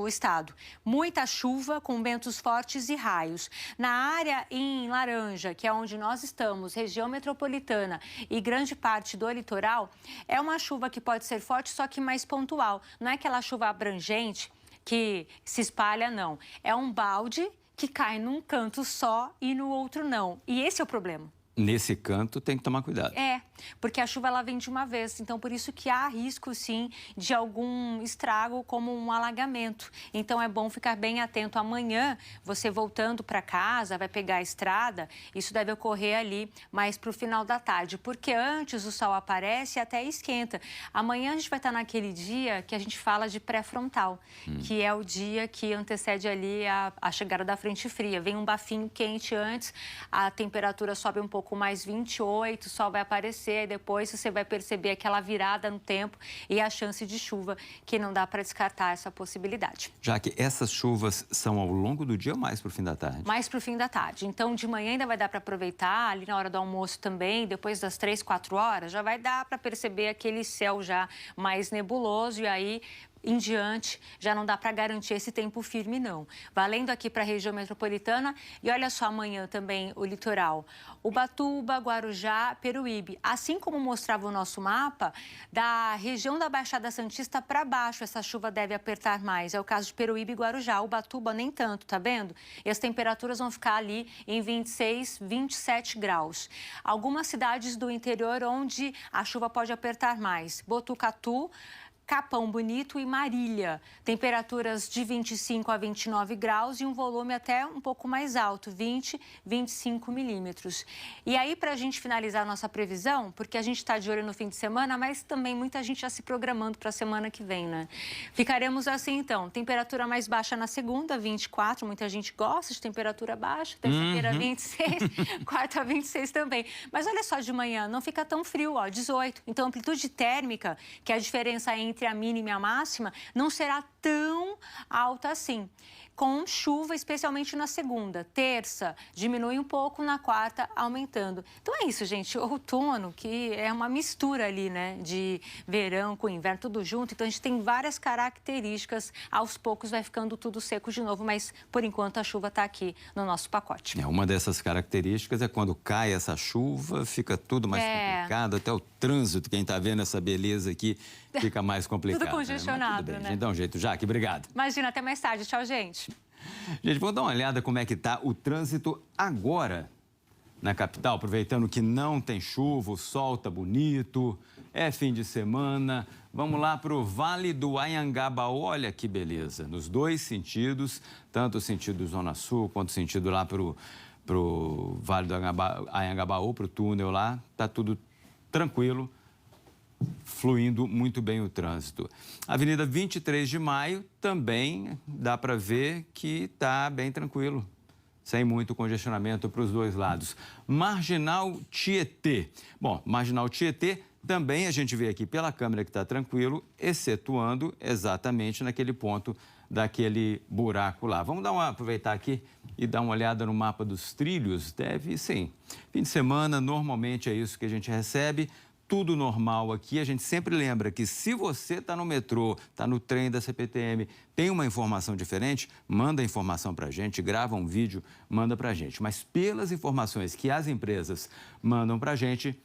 G: estado. Muita chuva com ventos fortes e raios. Na área em laranja, que é onde nós estamos, região metropolitana e grande parte do litoral, é uma chuva que pode ser forte, só que mais pontual. Não é aquela chuva abrangente que se espalha, não. É um balde que cai num canto só e no outro não. E esse é o problema.
A: Nesse canto tem que tomar cuidado.
G: É, porque a chuva ela vem de uma vez, então por isso que há risco sim de algum estrago como um alagamento. Então é bom ficar bem atento. Amanhã, você voltando para casa, vai pegar a estrada, isso deve ocorrer ali mais para o final da tarde, porque antes o sol aparece e até esquenta. Amanhã a gente vai estar naquele dia que a gente fala de pré-frontal, que é o dia que antecede ali a chegada da frente fria. Vem um bafinho quente antes, a temperatura sobe um pouco pouco, mas 28, o sol vai aparecer, e depois você vai perceber aquela virada no tempo e a chance de chuva, que não dá para descartar essa possibilidade.
A: Já que essas chuvas são ao longo do dia ou mais para o fim da tarde?
G: Mais para o fim da tarde. Então, de manhã ainda vai dar para aproveitar, ali na hora do almoço também, depois das 3, 4 horas, já vai dar para perceber aquele céu já mais nebuloso e aí em diante, já não dá para garantir esse tempo firme, não. Valendo aqui para a região metropolitana e olha só amanhã também o litoral. Ubatuba, Guarujá, Peruíbe. Assim como mostrava o nosso mapa, da região da Baixada Santista para baixo, essa chuva deve apertar mais. É o caso de Peruíbe e Guarujá. Ubatuba nem tanto, tá vendo? E as temperaturas vão ficar ali em 26, 27 graus. Algumas cidades do interior onde a chuva pode apertar mais. Botucatu, Capão Bonito e Marília. Temperaturas de 25 a 29 graus e um volume até um pouco mais alto, 20, 25 milímetros. E aí, para a gente finalizar a nossa previsão, porque a gente está de olho no fim de semana, mas também muita gente já se programando para a semana que vem, né? Ficaremos assim, então. Temperatura mais baixa na segunda, 24. Muita gente gosta de temperatura baixa. Terça-feira, 26. Quarta, 26 também. Mas olha só, de manhã não fica tão frio, ó, 18. Então, a amplitude térmica, que é a diferença entre a mínima e a máxima, não será tão alta assim. Com chuva, especialmente na segunda. Terça, diminui um pouco, na quarta, aumentando. Então é isso, gente. Outono, que é uma mistura ali, né? De verão com inverno, tudo junto. Então a gente tem várias características. Aos poucos vai ficando tudo seco de novo, mas por enquanto a chuva está aqui no nosso pacote.
A: Uma dessas características é quando cai essa chuva, fica tudo mais complicado. Até o trânsito, quem está vendo essa beleza aqui, fica mais complicado.
G: Tudo congestionado, né?
A: A gente dá um jeito. Jaque, obrigado.
G: Imagina, até mais tarde. Tchau, gente.
A: Gente, vamos dar uma olhada como é que está o trânsito agora na capital, aproveitando que não tem chuva, o sol tá bonito, é fim de semana. Vamos lá para o Vale do Anhangabaú, olha que beleza, nos dois sentidos, tanto o sentido Zona Sul quanto o sentido lá para o Vale do Anhangabaú, para o túnel lá, tá tudo tranquilo, fluindo muito bem o trânsito. Avenida 23 de Maio também dá para ver que está bem tranquilo, sem muito congestionamento para os dois lados. Marginal Tietê. Bom, Marginal Tietê também a gente vê aqui pela câmera que está tranquilo, excetuando exatamente naquele ponto daquele buraco lá. Vamos aproveitar aqui e dar uma olhada no mapa dos trilhos. Deve, sim. Fim de semana, normalmente é isso que a gente recebe. Tudo normal aqui. A gente sempre lembra que se você está no metrô, está no trem da CPTM, tem uma informação diferente, manda a informação para a gente, grava um vídeo, manda para a gente. Mas pelas informações que as empresas mandam para a gente,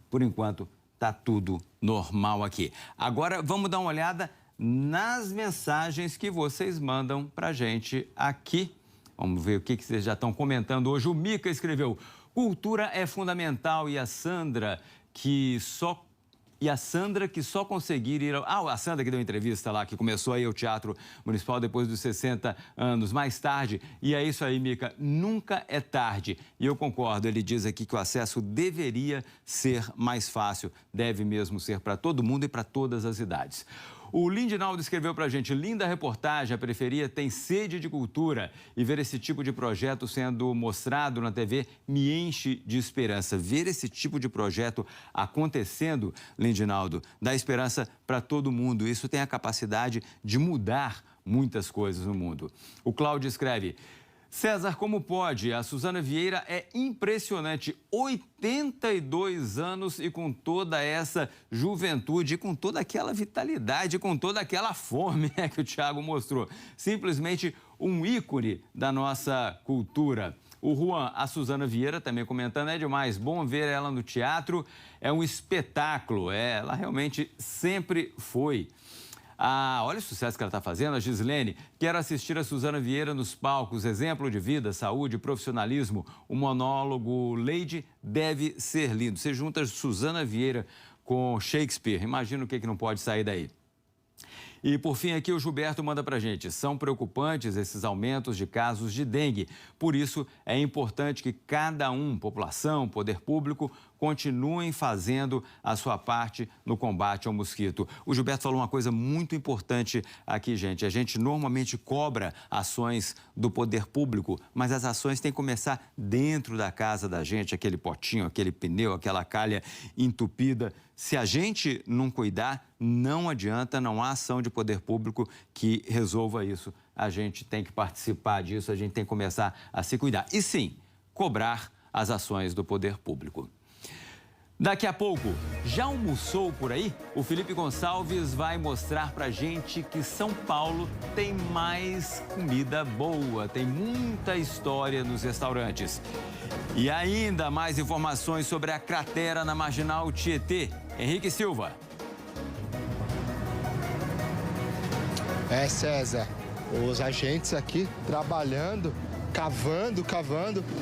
A: por enquanto, está tudo normal aqui. Agora, vamos dar uma olhada nas mensagens que vocês mandam para a gente aqui. Vamos ver o que vocês já estão comentando hoje. O Mica escreveu: cultura é fundamental e a Sandra que só conseguir ir a Sandra que deu entrevista lá, que começou aí o Teatro Municipal depois dos 60 anos, mais tarde. E é isso aí, Mica, nunca é tarde. E eu concordo, ele diz aqui que o acesso deveria ser mais fácil, deve mesmo ser para todo mundo e para todas as idades. O Lindinaldo escreveu para a gente: linda reportagem, a periferia tem sede de cultura e ver esse tipo de projeto sendo mostrado na TV me enche de esperança. Ver esse tipo de projeto acontecendo, Lindinaldo, dá esperança para todo mundo. Isso tem a capacidade de mudar muitas coisas no mundo. O Cláudio escreve: César, como pode? A Suzana Vieira é impressionante, 82 anos e com toda essa juventude, com toda aquela vitalidade, com toda aquela fome, né, que o Thiago mostrou. Simplesmente um ícone da nossa cultura. O Juan, a Suzana Vieira também comentando, é demais, bom ver ela no teatro, é um espetáculo, ela realmente sempre foi. Olha o sucesso que ela está fazendo, a Gislene. Quero assistir a Suzana Vieira nos palcos. Exemplo de vida, saúde, profissionalismo. O monólogo Lady deve ser lindo. Você junta Suzana Vieira com Shakespeare. Imagina o que não pode sair daí. E, por fim, aqui o Gilberto manda pra gente: são preocupantes esses aumentos de casos de dengue. Por isso, é importante que cada um, população, poder público, continuem fazendo a sua parte no combate ao mosquito. O Gilberto falou uma coisa muito importante aqui, gente. A gente normalmente cobra ações do poder público, mas as ações têm que começar dentro da casa da gente, aquele potinho, aquele pneu, aquela calha entupida. Se a gente não cuidar, não adianta, não há ação de poder público que resolva isso. A gente tem que participar disso, a gente tem que começar a se cuidar. E sim, cobrar as ações do poder público. Daqui a pouco, já almoçou por aí? O Felipe Gonçalves vai mostrar pra gente que São Paulo tem mais comida boa, tem muita história nos restaurantes. E ainda mais informações sobre a cratera na Marginal Tietê. Henrique Silva.
E: César, os agentes aqui trabalhando, cavando,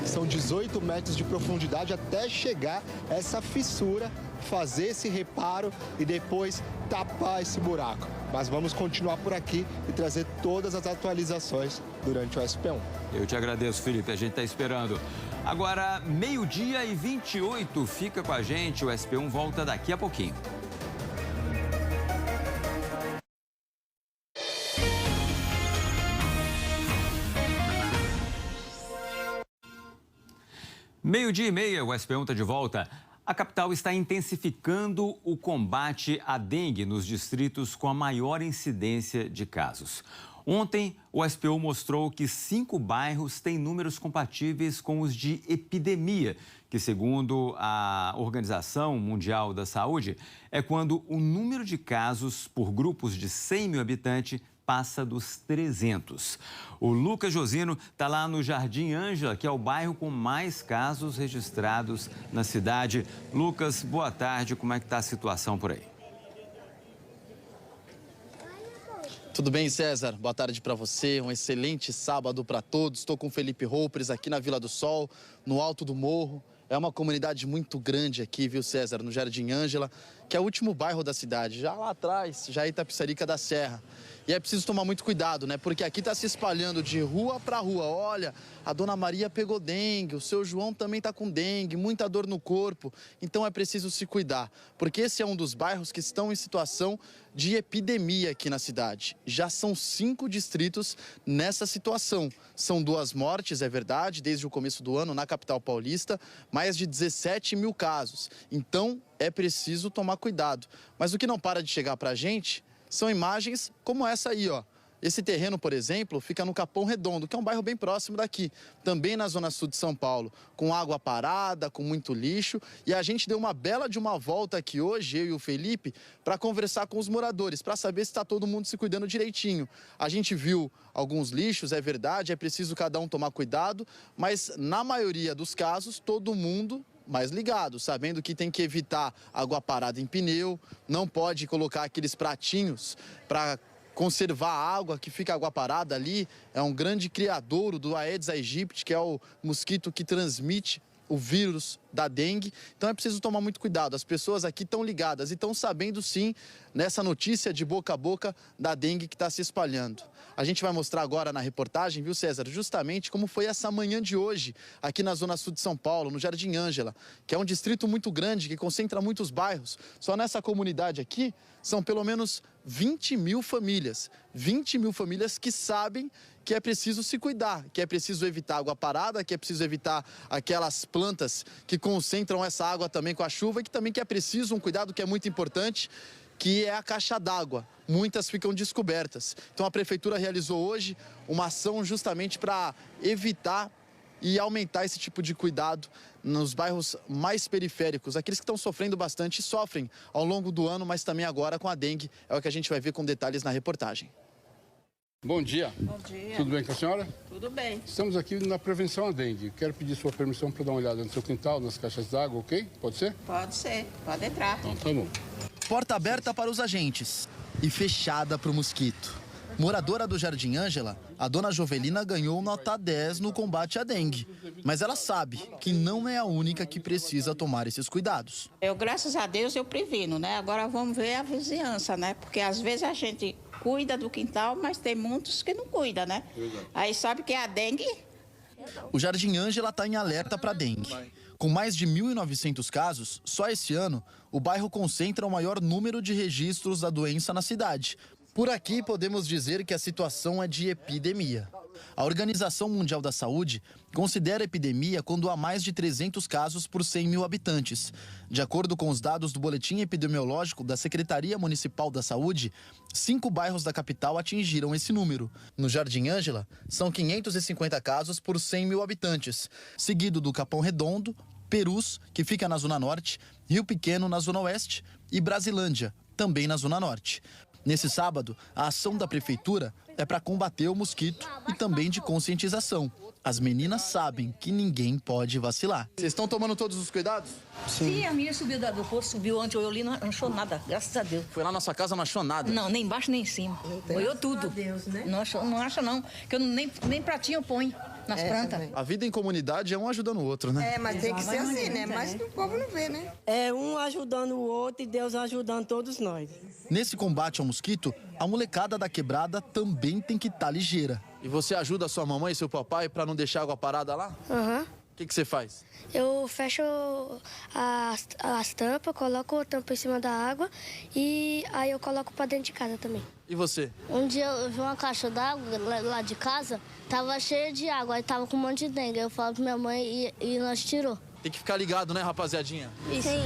E: são 18 metros de profundidade até chegar essa fissura, fazer esse reparo e depois tapar esse buraco. Mas vamos continuar por aqui e trazer todas as atualizações durante o SP1.
A: Eu te agradeço, Felipe, a gente está esperando. Agora, 12h28, fica com a gente, o SP1 volta daqui a pouquinho. Meio-dia e meia, o SP1 está de volta. A capital está intensificando o combate à dengue nos distritos com a maior incidência de casos. Ontem, o SPU mostrou que 5 bairros têm números compatíveis com os de epidemia, que, segundo a Organização Mundial da Saúde, é quando o número de casos por grupos de 100 mil habitantes passa dos 300. O Lucas Josino está lá no Jardim Ângela, que é o bairro com mais casos registrados na cidade. Lucas, boa tarde. Como é que está a situação por aí?
B: Tudo bem, César? Boa tarde para você. Um excelente sábado para todos. Estou com o Felipe Roupres aqui na Vila do Sol, no Alto do Morro. É uma comunidade muito grande aqui, viu, César? No Jardim Ângela, que é o último bairro da cidade. Já lá atrás, já é Itapecerica da Serra. E é preciso tomar muito cuidado, né? Porque aqui está se espalhando de rua para rua. Olha, a dona Maria pegou dengue, o seu João também está com dengue, muita dor no corpo. Então é preciso se cuidar, porque esse é um dos bairros que estão em situação de epidemia aqui na cidade. Já são 5 distritos nessa situação. São 2 mortes, é verdade, desde o começo do ano na capital paulista, mais de 17 mil casos. Então é preciso tomar cuidado. Mas o que não para de chegar para a gente são imagens como essa aí, ó. Esse terreno, por exemplo, fica no Capão Redondo, que é um bairro bem próximo daqui, também na zona sul de São Paulo, com água parada, com muito lixo. E a gente deu uma bela de uma volta aqui hoje, eu e o Felipe, para conversar com os moradores, para saber se está todo mundo se cuidando direitinho. A gente viu alguns lixos, é verdade, é preciso cada um tomar cuidado, mas na maioria dos casos, todo mundo mais ligado, sabendo que tem que evitar água parada em pneu, não pode colocar aqueles pratinhos para conservar a água, que fica água parada ali. É um grande criadouro do Aedes aegypti, que é o mosquito que transmite o vírus da dengue. Então é preciso tomar muito cuidado. As pessoas aqui estão ligadas e estão sabendo sim nessa notícia de boca a boca da dengue que está se espalhando. A gente vai mostrar agora na reportagem, viu, César, justamente como foi essa manhã de hoje aqui na zona sul de São Paulo, no Jardim Ângela, que é um distrito muito grande, que concentra muitos bairros. Só nessa comunidade aqui são pelo menos 20 mil famílias. 20 mil famílias que sabem que é preciso se cuidar, que é preciso evitar água parada, que é preciso evitar aquelas plantas que concentram essa água também com a chuva, e que também que é preciso um cuidado que é muito importante, que é a caixa d'água. Muitas ficam descobertas. Então a prefeitura realizou hoje uma ação justamente para evitar e aumentar esse tipo de cuidado nos bairros mais periféricos, aqueles que estão sofrendo bastante e sofrem ao longo do ano, mas também agora com a dengue. É o que a gente vai ver com detalhes na reportagem.
R: Bom dia.
S: Bom dia.
R: Tudo bem com a senhora?
S: Tudo bem.
R: Estamos aqui na prevenção à dengue. Quero pedir sua permissão para dar uma olhada no seu quintal, nas caixas d'água, ok? Pode ser?
S: Pode ser, pode entrar.
R: Então tá bom.
B: Porta aberta para os agentes e fechada para o mosquito. Moradora do Jardim Ângela, a dona Jovelina ganhou nota 10 no combate à dengue. Mas ela sabe que não é a única que precisa tomar esses cuidados.
S: Graças a Deus, eu previno, né? Agora vamos ver a vizinhança, né? Porque às vezes a gente cuida do quintal, mas tem muitos que não cuidam, né? Aí sabe que é a dengue.
B: O Jardim Ângela está em alerta para dengue. Com mais de 1.900 casos, só esse ano, o bairro concentra o maior número de registros da doença na cidade. Por aqui, podemos dizer que a situação é de epidemia. A Organização Mundial da Saúde considera epidemia quando há mais de 300 casos por 100 mil habitantes. De acordo com os dados do Boletim Epidemiológico da Secretaria Municipal da Saúde, 5 bairros da capital atingiram esse número. No Jardim Ângela, são 550 casos por 100 mil habitantes, seguido do Capão Redondo, Perus, que fica na Zona Norte, Rio Pequeno, na Zona Oeste, e Brasilândia, também na Zona Norte. Nesse sábado, a ação da Prefeitura é para combater o mosquito e também de conscientização. As meninas sabem que ninguém pode vacilar. Vocês estão tomando todos os cuidados?
T: Sim, a minha subiu do posto, subiu ontem, eu ali, não achou nada, graças a Deus.
B: Foi lá na sua casa, não achou nada?
T: Não, nem embaixo nem em cima. Olhou tudo. Deus, né? Não acha não, que eu nem pratinho eu ponho nas plantas.
B: A vida em comunidade é um ajudando o outro, né?
U: É, mas tem que ser assim, né? Mas o povo não vê, né? É um ajudando o outro e Deus ajudando todos nós.
B: Nesse combate ao mosquito, a molecada da quebrada também tem que estar ligeira. E você ajuda a sua mamãe e seu papai para não deixar a água parada lá?
V: Aham.
B: O que você faz?
V: Eu fecho as tampas, coloco a tampa em cima da água e aí eu coloco para dentro de casa também.
B: E você?
V: Um dia eu vi uma caixa d'água lá de casa, tava cheia de água, aí tava com um monte de dengue. Eu falo pra minha mãe e nós tirou.
B: Tem que ficar ligado, né, rapaziadinha?
V: Sim.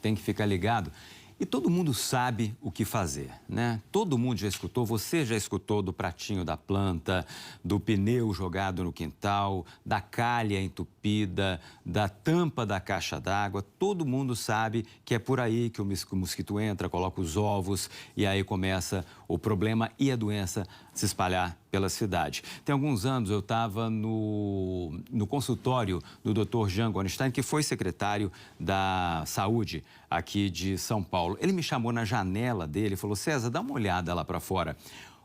A: Tem que ficar ligado. E todo mundo sabe o que fazer, né? Todo mundo já escutou, você já escutou do pratinho da planta, do pneu jogado no quintal, da calha entupida, da tampa da caixa d'água. Todo mundo sabe que é por aí que o mosquito entra, coloca os ovos e aí começa o problema e a doença se espalhar pela cidade. Tem alguns anos eu estava no consultório do Dr. Jean Gorenstein, que foi secretário da Saúde aqui de São Paulo. Ele me chamou na janela dele e falou: César, dá uma olhada lá para fora.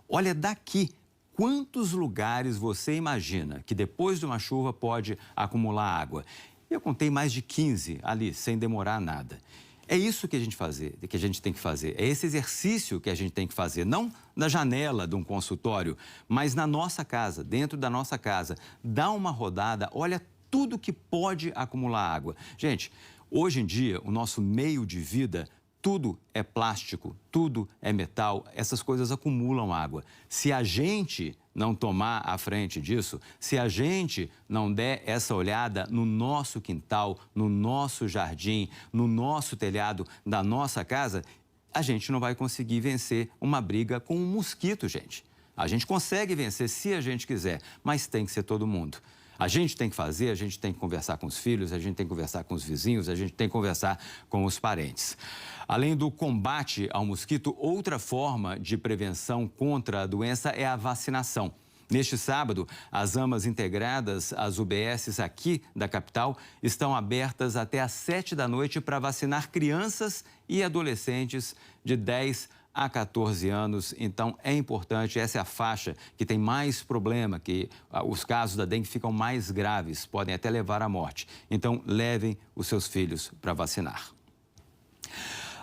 A: Olha daqui, quantos lugares você imagina que depois de uma chuva pode acumular água? E eu contei mais de 15 ali, sem demorar nada. É isso que a gente tem que fazer. É esse exercício que a gente tem que fazer, não na janela de um consultório, mas na nossa casa, dentro da nossa casa. Dá uma rodada, olha tudo que pode acumular água. Gente, hoje em dia, o nosso meio de vida, tudo é plástico, tudo é metal, essas coisas acumulam água. Se a gente não tomar a frente disso, se a gente não der essa olhada no nosso quintal, no nosso jardim, no nosso telhado da nossa casa, a gente não vai conseguir vencer uma briga com um mosquito, gente. A gente consegue vencer se a gente quiser, mas tem que ser todo mundo. A gente tem que fazer, a gente tem que conversar com os filhos, a gente tem que conversar com os vizinhos, a gente tem que conversar com os parentes. Além do combate ao mosquito, outra forma de prevenção contra a doença é a vacinação. Neste sábado, as AMAs integradas, as UBSs aqui da capital, estão abertas até às 7 da noite para vacinar crianças e adolescentes de 10 a 14 anos. Então, é importante, essa é a faixa que tem mais problema, que os casos da dengue ficam mais graves, podem até levar à morte. Então, levem os seus filhos para vacinar.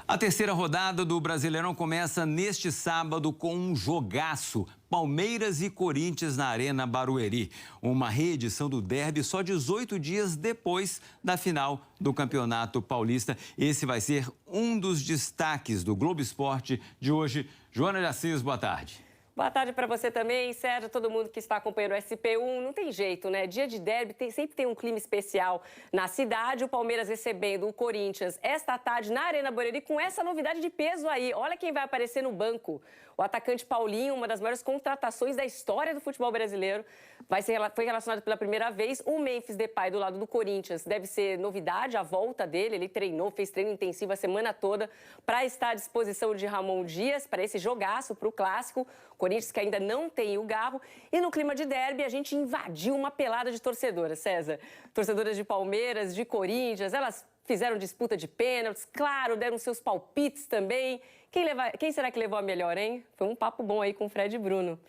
A: A terceira rodada do Brasileirão começa neste sábado com um jogaço. Palmeiras e Corinthians na Arena Barueri. Uma reedição do derby só 18 dias depois da final do Campeonato Paulista. Esse vai ser um dos destaques do Globo Esporte de hoje. Joana de Assis, boa tarde.
W: Boa tarde para você também, Sérgio, todo mundo que está acompanhando o SP1. Não tem jeito, né? Dia de derby sempre tem um clima especial na cidade. O Palmeiras recebendo o Corinthians esta tarde na Arena Barueri com essa novidade de peso aí. Olha quem vai aparecer no banco. O atacante Paulinho, uma das maiores contratações da história do futebol brasileiro, foi relacionado pela primeira vez. O Memphis Depay do lado do Corinthians deve ser novidade, a volta dele. Ele treinou, fez treino intensivo a semana toda para estar à disposição de Ramon Dias para esse jogaço, para o clássico. Corinthians que ainda não tem o Garro. E no clima de derby, a gente invadiu uma pelada de torcedoras, César. Torcedoras de Palmeiras, de Corinthians, elas fizeram disputa de pênaltis, claro, deram seus palpites também. Quem será que levou a melhor, hein? Foi um papo bom aí com o Fred e Bruno.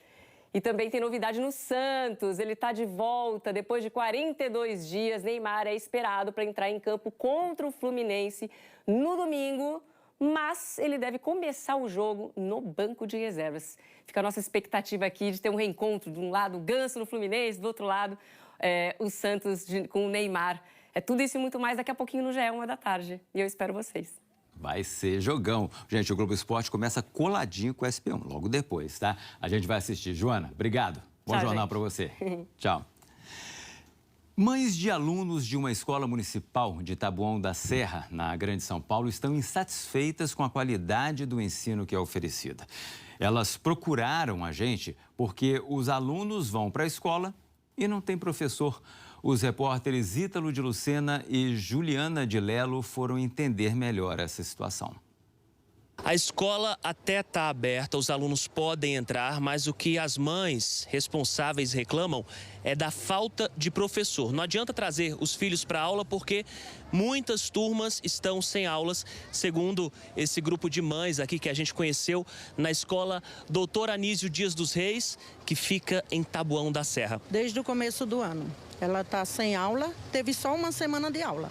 W: E também tem novidade no Santos, ele está de volta. Depois de 42 dias, Neymar é esperado para entrar em campo contra o Fluminense no domingo, mas ele deve começar o jogo no banco de reservas. Fica a nossa expectativa aqui de ter um reencontro, de um lado o Ganso no Fluminense, do outro lado o Santos com o Neymar. É tudo isso e muito mais daqui a pouquinho no GE, 1h da tarde. E eu espero vocês.
A: Vai ser jogão. Gente, o Globo Esporte começa coladinho com o SP1, logo depois, tá? A gente vai assistir. Joana, obrigado. Bom jornal para você. Tchau. Mães de alunos de uma escola municipal de Taboão da Serra, na Grande São Paulo, estão insatisfeitas com a qualidade do ensino que é oferecida. Elas procuraram a gente porque os alunos vão para a escola e não tem professor. Os repórteres Ítalo de Lucena e Juliana de Lelo foram entender melhor essa situação.
C: A escola até está aberta, os alunos podem entrar, mas o que as mães responsáveis reclamam é da falta de professor. Não adianta trazer os filhos para a aula porque muitas turmas estão sem aulas, segundo esse grupo de mães aqui que a gente conheceu na escola Doutor Anísio Dias dos Reis, que fica em Taboão da Serra.
F: Desde o começo do ano. Ela está sem aula, teve só uma semana de aula.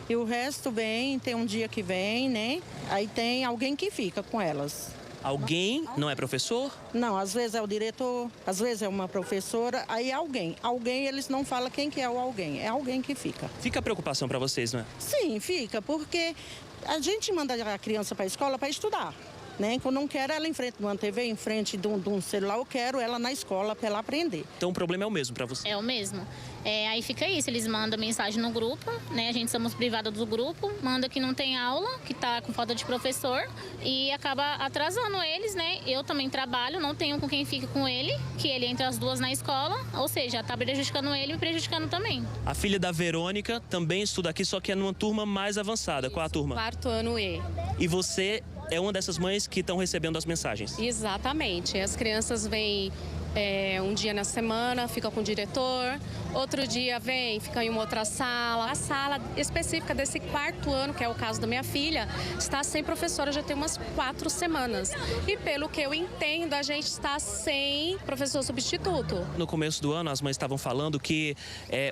F: E o resto vem, tem um dia que vem, né? Aí tem alguém que fica com elas.
C: Alguém? Não é professor?
F: Não, às vezes é o diretor, às vezes é uma professora, aí é alguém. Alguém, eles não falam quem que é o alguém, é alguém que fica.
C: Fica a preocupação para vocês, não é?
F: Sim, fica, porque a gente manda a criança para a escola para estudar. Né? Quando não quero ela em frente de uma TV, em frente de um celular, eu quero ela na escola para ela aprender.
C: Então o problema é o mesmo para você?
I: É o mesmo. Aí fica isso, eles mandam mensagem no grupo, né? A gente somos privada do grupo, manda que não tem aula, que tá com falta de professor e acaba atrasando eles, né? Eu também trabalho, não tenho com quem fique com ele, que ele entra as duas na escola, ou seja, tá prejudicando ele e me prejudicando também.
C: A filha da Verônica também estuda aqui, só que é numa turma mais avançada.
X: Isso,
C: qual a turma?
X: 4º ano E.
C: E você é uma dessas mães que estão recebendo as mensagens?
X: Exatamente. As crianças vêm um dia na semana, fica com o diretor, outro dia vem, fica em uma outra sala. A sala específica desse 4º ano, que é o caso da minha filha, está sem professora já tem umas 4 semanas. E pelo que eu entendo, a gente está sem professor substituto.
C: No começo do ano, as mães estavam falando que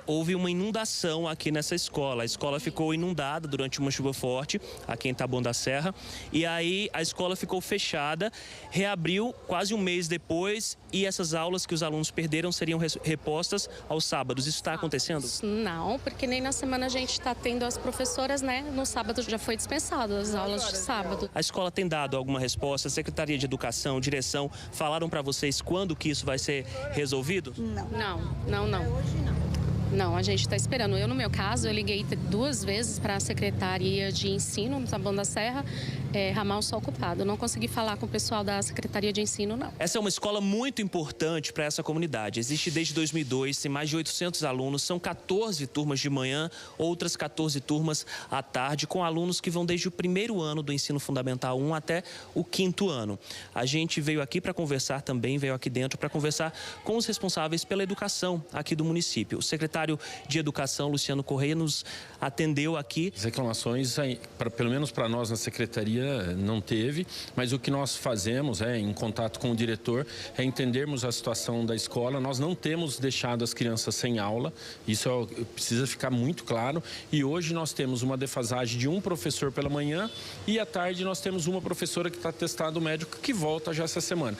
C: houve uma inundação aqui nessa escola. A escola ficou inundada durante uma chuva forte, aqui em Taboão da Serra. E aí a escola ficou fechada, reabriu quase um mês depois e essas aulas que os alunos perderam seriam repostas aos sábados. Isso está acontecendo?
X: Não, porque nem na semana a gente está tendo as professoras, né? No sábado já foi dispensado as aulas de sábado.
C: A escola tem dado alguma resposta? A Secretaria de Educação, direção, falaram para vocês quando que isso vai ser resolvido?
X: Não. Não, a gente está esperando. Eu, no meu caso, eu liguei 2 vezes para a Secretaria de Ensino, no Taboão da Serra, ramal só ocupado. Eu não consegui falar com o pessoal da Secretaria de Ensino, não.
C: Essa é uma escola muito importante para essa comunidade. Existe desde 2002, tem mais de 800 alunos, são 14 turmas de manhã, outras 14 turmas à tarde, com alunos que vão desde o 1º ano do ensino fundamental 1 até o 5º ano. A gente veio aqui para conversar também, veio aqui dentro para conversar com os responsáveis pela educação aqui do município. O secretário de Educação, Luciano Correia, nos atendeu aqui.
Y: As reclamações, pelo menos para nós na secretaria, não teve, mas o que nós fazemos, em contato com o diretor, é entendermos a situação da escola. Nós não temos deixado as crianças sem aula, isso precisa ficar muito claro, e hoje nós temos uma defasagem de um professor pela manhã e à tarde nós temos uma professora que está testado médico que volta já essa semana.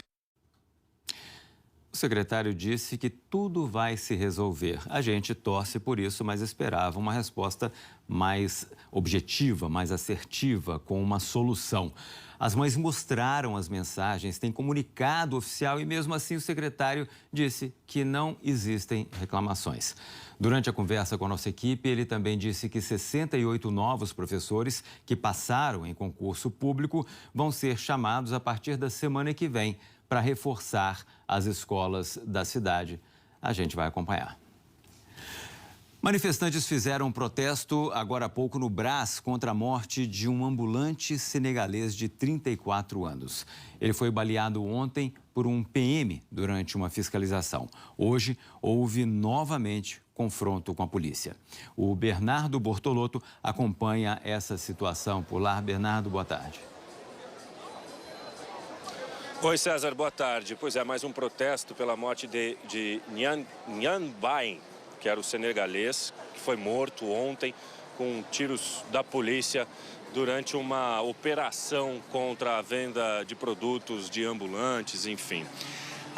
A: O secretário disse que tudo vai se resolver. A gente torce por isso, mas esperava uma resposta mais objetiva, mais assertiva, com uma solução. As mães mostraram as mensagens, têm comunicado oficial e mesmo assim o secretário disse que não existem reclamações. Durante a conversa com a nossa equipe, ele também disse que 68 novos professores que passaram em concurso público vão ser chamados a partir da semana que vem para reforçar as escolas da cidade. A gente vai acompanhar. Manifestantes fizeram um protesto agora há pouco no Brás contra a morte de um ambulante senegalês de 34 anos. Ele foi baleado ontem por um PM durante uma fiscalização. Hoje, houve novamente confronto com a polícia. O Bernardo Bortolotto acompanha essa situação por lá. Bernardo, boa tarde.
Z: Oi, César, boa tarde. Pois é, mais um protesto pela morte de Nyan Bain, que era o senegalês, que foi morto ontem com tiros da polícia durante uma operação contra a venda de produtos de ambulantes, enfim.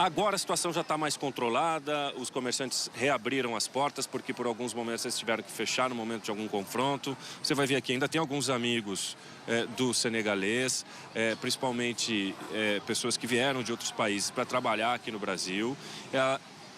Z: Agora a situação já está mais controlada, os comerciantes reabriram as portas, porque por alguns momentos eles tiveram que fechar no momento de algum confronto. Você vai ver aqui, ainda tem alguns amigos do senegalês, principalmente pessoas que vieram de outros países para trabalhar aqui no Brasil.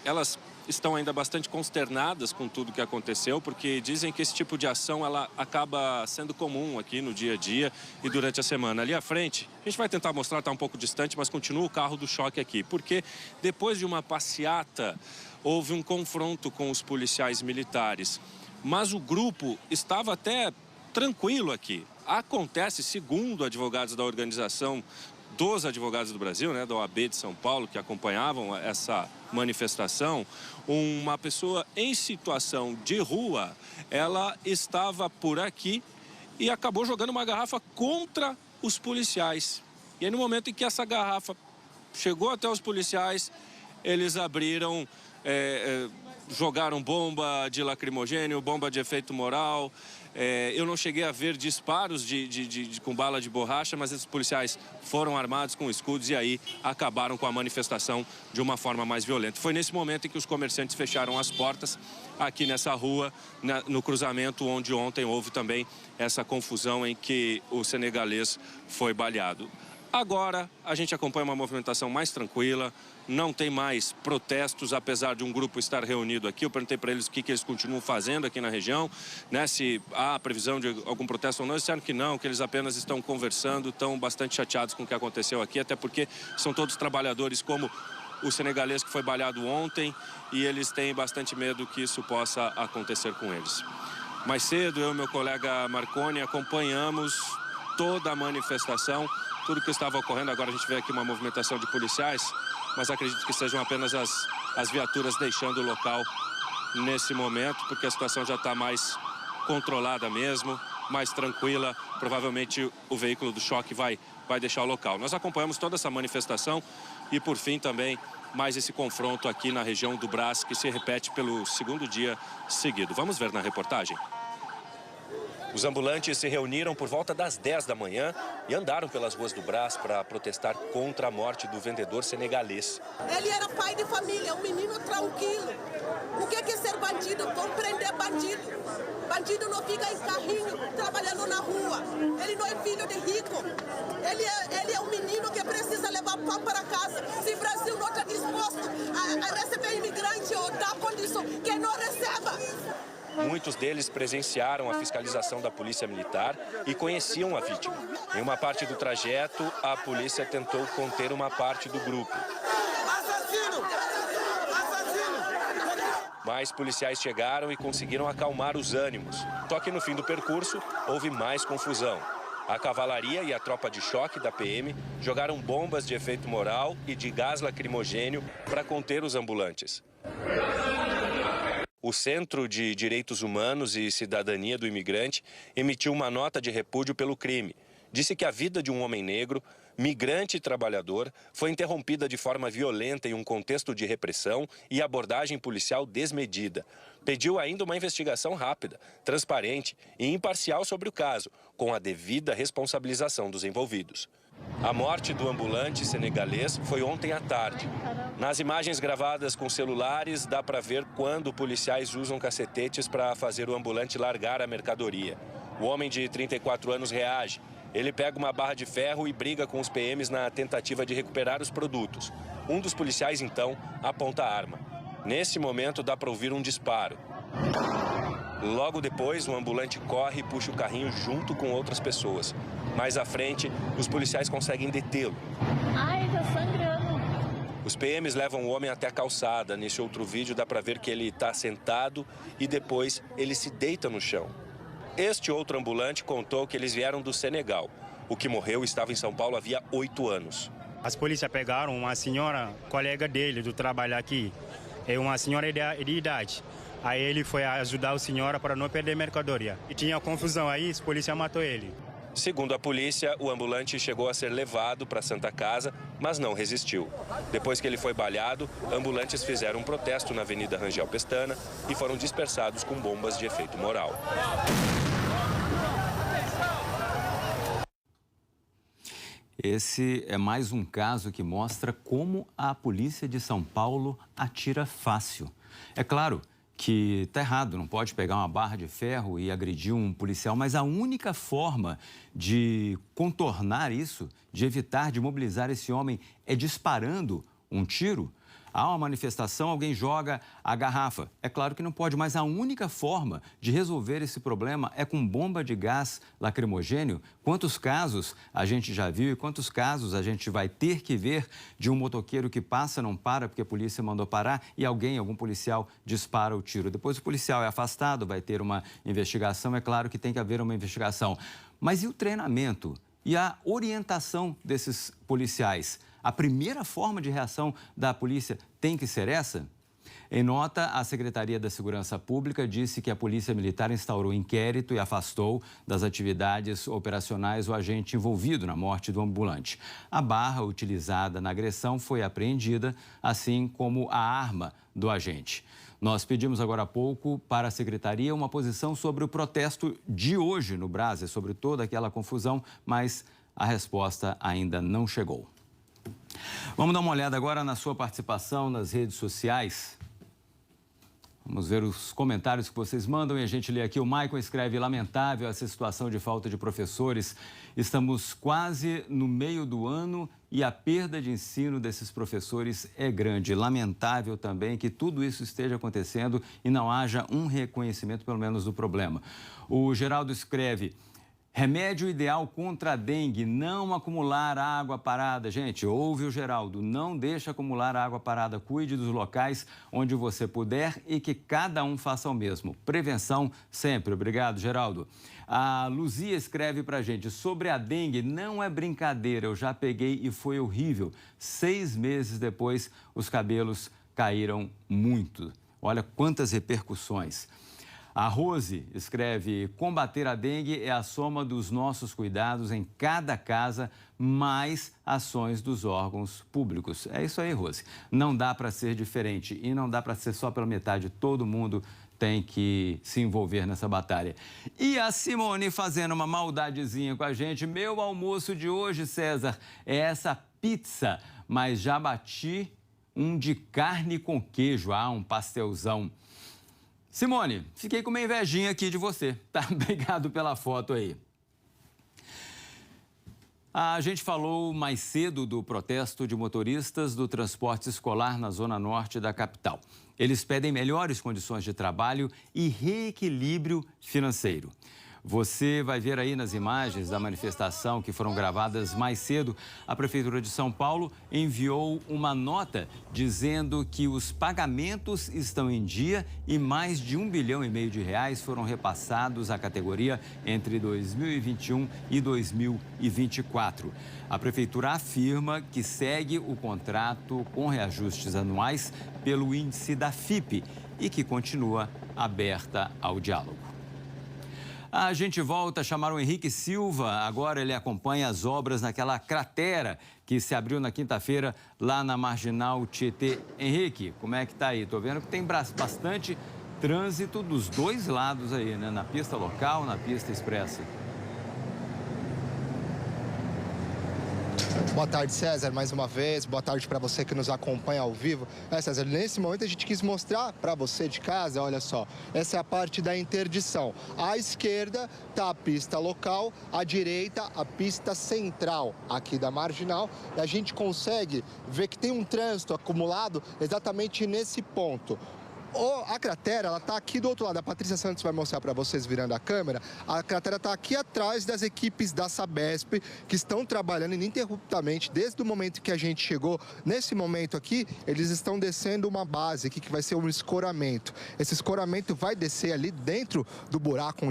Z: Elas estão ainda bastante consternadas com tudo que aconteceu, porque dizem que esse tipo de ação ela acaba sendo comum aqui no dia a dia e durante a semana. Ali à frente, a gente vai tentar mostrar, está um pouco distante, mas continua o carro do choque aqui, porque depois de uma passeata, houve um confronto com os policiais militares, mas o grupo estava até tranquilo aqui. Acontece, segundo advogados da organização dos advogados do Brasil, da OAB de São Paulo, que acompanhavam essa manifestação, uma pessoa em situação de rua, ela estava por aqui e acabou jogando uma garrafa contra os policiais. E aí, no momento em que essa garrafa chegou até os policiais, eles abriram, jogaram bomba de lacrimogênio, bomba de efeito moral. Eu não cheguei a ver disparos com bala de borracha, mas esses policiais foram armados com escudos e aí acabaram com a manifestação de uma forma mais violenta. Foi nesse momento em que os comerciantes fecharam as portas aqui nessa rua, no cruzamento onde ontem houve também essa confusão em que o senegalês foi baleado. Agora a gente acompanha uma movimentação mais tranquila, não tem mais protestos, apesar de um grupo estar reunido aqui. Eu perguntei para eles o que eles continuam fazendo aqui na região, se há previsão de algum protesto ou não. Eles disseram que não, que eles apenas estão conversando, estão bastante chateados com o que aconteceu aqui, até porque são todos trabalhadores como o senegalês que foi baleado ontem e eles têm bastante medo que isso possa acontecer com eles. Mais cedo, eu e meu colega Marconi acompanhamos toda a manifestação, tudo que estava ocorrendo. Agora a gente vê aqui uma movimentação de policiais, mas acredito que sejam apenas as viaturas deixando o local nesse momento, porque a situação já está mais controlada mesmo, mais tranquila. Provavelmente o veículo do choque vai deixar o local. Nós acompanhamos toda essa manifestação e, por fim, também mais esse confronto aqui na região do Brás, que se repete pelo segundo dia seguido. Vamos ver na reportagem. Os ambulantes se reuniram por volta das 10 da manhã e andaram pelas ruas do Brás para protestar contra a morte do vendedor senegalês.
H: Ele era pai de família, um menino tranquilo. O que é ser bandido? Compreender bandido. Bandido não fica em carrinho, trabalhando na rua. Ele não é filho de rico. Ele é um menino que precisa levar pão para casa. Se o Brasil não está disposto a receber imigrante ou dar condição, que não receba.
Z: Muitos deles presenciaram a fiscalização da polícia militar e conheciam a vítima. Em uma parte do trajeto, a polícia tentou conter uma parte do grupo.
H: Assassino! Assassino!
Z: Mais policiais chegaram e conseguiram acalmar os ânimos. Só que no fim do percurso, houve mais confusão. A cavalaria e a tropa de choque da PM jogaram bombas de efeito moral e de gás lacrimogênio para conter os ambulantes. O Centro de Direitos Humanos e Cidadania do Imigrante emitiu uma nota de repúdio pelo crime. Disse que a vida de um homem negro, migrante e trabalhador, foi interrompida de forma violenta em um contexto de repressão e abordagem policial desmedida. Pediu ainda uma investigação rápida, transparente e imparcial sobre o caso, com a devida responsabilização dos envolvidos. A morte do ambulante senegalês foi ontem à tarde. Nas imagens gravadas com celulares, dá para ver quando policiais usam cacetetes para fazer o ambulante largar a mercadoria. O homem de 34 anos reage. Ele pega uma barra de ferro e briga com os PMs na tentativa de recuperar os produtos. Um dos policiais, então, aponta a arma. Nesse momento, dá para ouvir um disparo. Logo depois, o ambulante corre e puxa o carrinho junto com outras pessoas. Mais à frente, os policiais conseguem detê-lo.
I: Ai, tá sangrando.
Z: Os PMs levam o homem até a calçada. Nesse outro vídeo dá para ver que ele está sentado e depois ele se deita no chão. Este outro ambulante contou que eles vieram do Senegal. O que morreu estava em São Paulo havia 8 anos.
J: As polícias pegaram uma senhora, colega dele, do trabalho aqui. É uma senhora de idade. Aí ele foi ajudar a senhora para não perder mercadoria. E tinha confusão aí, a polícia matou ele.
Z: Segundo a polícia, o ambulante chegou a ser levado para a Santa Casa, mas não resistiu. Depois que ele foi baleado, ambulantes fizeram um protesto na Avenida Rangel Pestana e foram dispersados com bombas de efeito moral.
A: Esse é mais um caso que mostra como a polícia de São Paulo atira fácil. É claro que está errado, não pode pegar uma barra de ferro e agredir um policial, mas a única forma de contornar isso, de evitar, de mobilizar esse homem, é disparando um tiro. Há uma manifestação, alguém joga a garrafa. É claro que não pode, mas a única forma de resolver esse problema é com bomba de gás lacrimogênio. Quantos casos a gente já viu e quantos casos a gente vai ter que ver de um motoqueiro que passa, não para porque a polícia mandou parar e algum policial dispara o tiro. Depois o policial é afastado, vai ter uma investigação. É claro que tem que haver uma investigação. Mas e o treinamento e a orientação desses policiais? A primeira forma de reação da polícia tem que ser essa? Em nota, a Secretaria da Segurança Pública disse que a Polícia Militar instaurou inquérito e afastou das atividades operacionais o agente envolvido na morte do ambulante. A barra utilizada na agressão foi apreendida, assim como a arma do agente. Nós pedimos agora há pouco para a Secretaria uma posição sobre o protesto de hoje no Brás, sobre toda aquela confusão, mas a resposta ainda não chegou. Vamos dar uma olhada agora na sua participação nas redes sociais. Vamos ver os comentários que vocês mandam e a gente lê aqui. O Maicon escreve: lamentável essa situação de falta de professores. Estamos quase no meio do ano e a perda de ensino desses professores é grande. Lamentável também que tudo isso esteja acontecendo e não haja um reconhecimento, pelo menos, do problema. O Geraldo escreve: remédio ideal contra a dengue, não acumular água parada. Gente, ouve o Geraldo, não deixe acumular água parada. Cuide dos locais onde você puder e que cada um faça o mesmo. Prevenção sempre. Obrigado, Geraldo. A Luzia escreve pra gente: sobre a dengue, não é brincadeira, eu já peguei e foi horrível. 6 meses depois, os cabelos caíram muito. Olha quantas repercussões. A Rose escreve: combater a dengue é a soma dos nossos cuidados em cada casa, mais ações dos órgãos públicos. É isso aí, Rose. Não dá para ser diferente e não dá para ser só pela metade. Todo mundo tem que se envolver nessa batalha. E a Simone fazendo uma maldadezinha com a gente. Meu almoço de hoje, César, é essa pizza, mas já bati um de carne com queijo. Ah, um pastelzão. Simone, fiquei com uma invejinha aqui de você, tá? Obrigado pela foto aí. A gente falou mais cedo do protesto de motoristas do transporte escolar na zona norte da capital. Eles pedem melhores condições de trabalho e reequilíbrio financeiro. Você vai ver aí nas imagens da manifestação que foram gravadas mais cedo, a Prefeitura de São Paulo enviou uma nota dizendo que os pagamentos estão em dia e mais de R$1,5 bilhão foram repassados à categoria entre 2021 e 2024. A Prefeitura afirma que segue o contrato com reajustes anuais pelo índice da FIPE e que continua aberta ao diálogo. A gente volta a chamar o Henrique Silva. Agora ele acompanha as obras naquela cratera que se abriu na quinta-feira lá na Marginal Tietê. Henrique, como é que tá aí? Tô vendo que tem bastante trânsito dos dois lados aí, né? Na pista local, na pista expressa.
E: Boa tarde, César, mais uma vez. Boa tarde para você que nos acompanha ao vivo. César, nesse momento a gente quis mostrar para você de casa, olha só, essa é a parte da interdição. À esquerda está a pista local, à direita a pista central aqui da Marginal. E a gente consegue ver que tem um trânsito acumulado exatamente nesse ponto. A cratera, ela está aqui do outro lado. A Patrícia Santos vai mostrar para vocês virando a câmera. A cratera está aqui atrás das equipes da Sabesp, que estão trabalhando ininterruptamente desde o momento que a gente chegou. Nesse momento aqui, eles estão descendo uma base aqui, que vai ser um escoramento. Esse escoramento vai descer ali dentro do buraco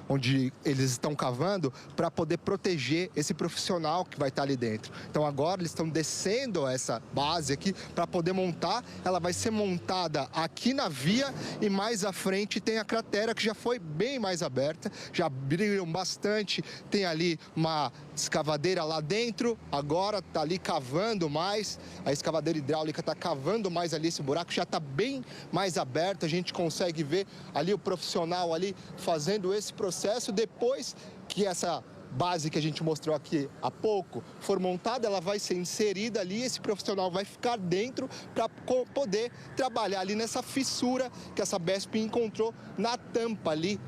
E: onde eles estão cavando, para poder proteger esse profissional que vai estar ali dentro. Então agora eles estão descendo essa base aqui para poder montar. Ela vai ser montada aqui na via e mais à frente tem a cratera, que já foi bem mais aberta, já abriram bastante, tem ali uma escavadeira lá dentro, agora está ali cavando mais, a escavadeira hidráulica está cavando mais ali, esse buraco já está bem mais aberto, a gente consegue ver ali o profissional ali fazendo esse processo. Depois que essa base que a gente mostrou aqui há pouco for montada, ela vai ser inserida ali, esse profissional vai ficar dentro para poder trabalhar ali nessa fissura que a Sabesp encontrou na tampa ali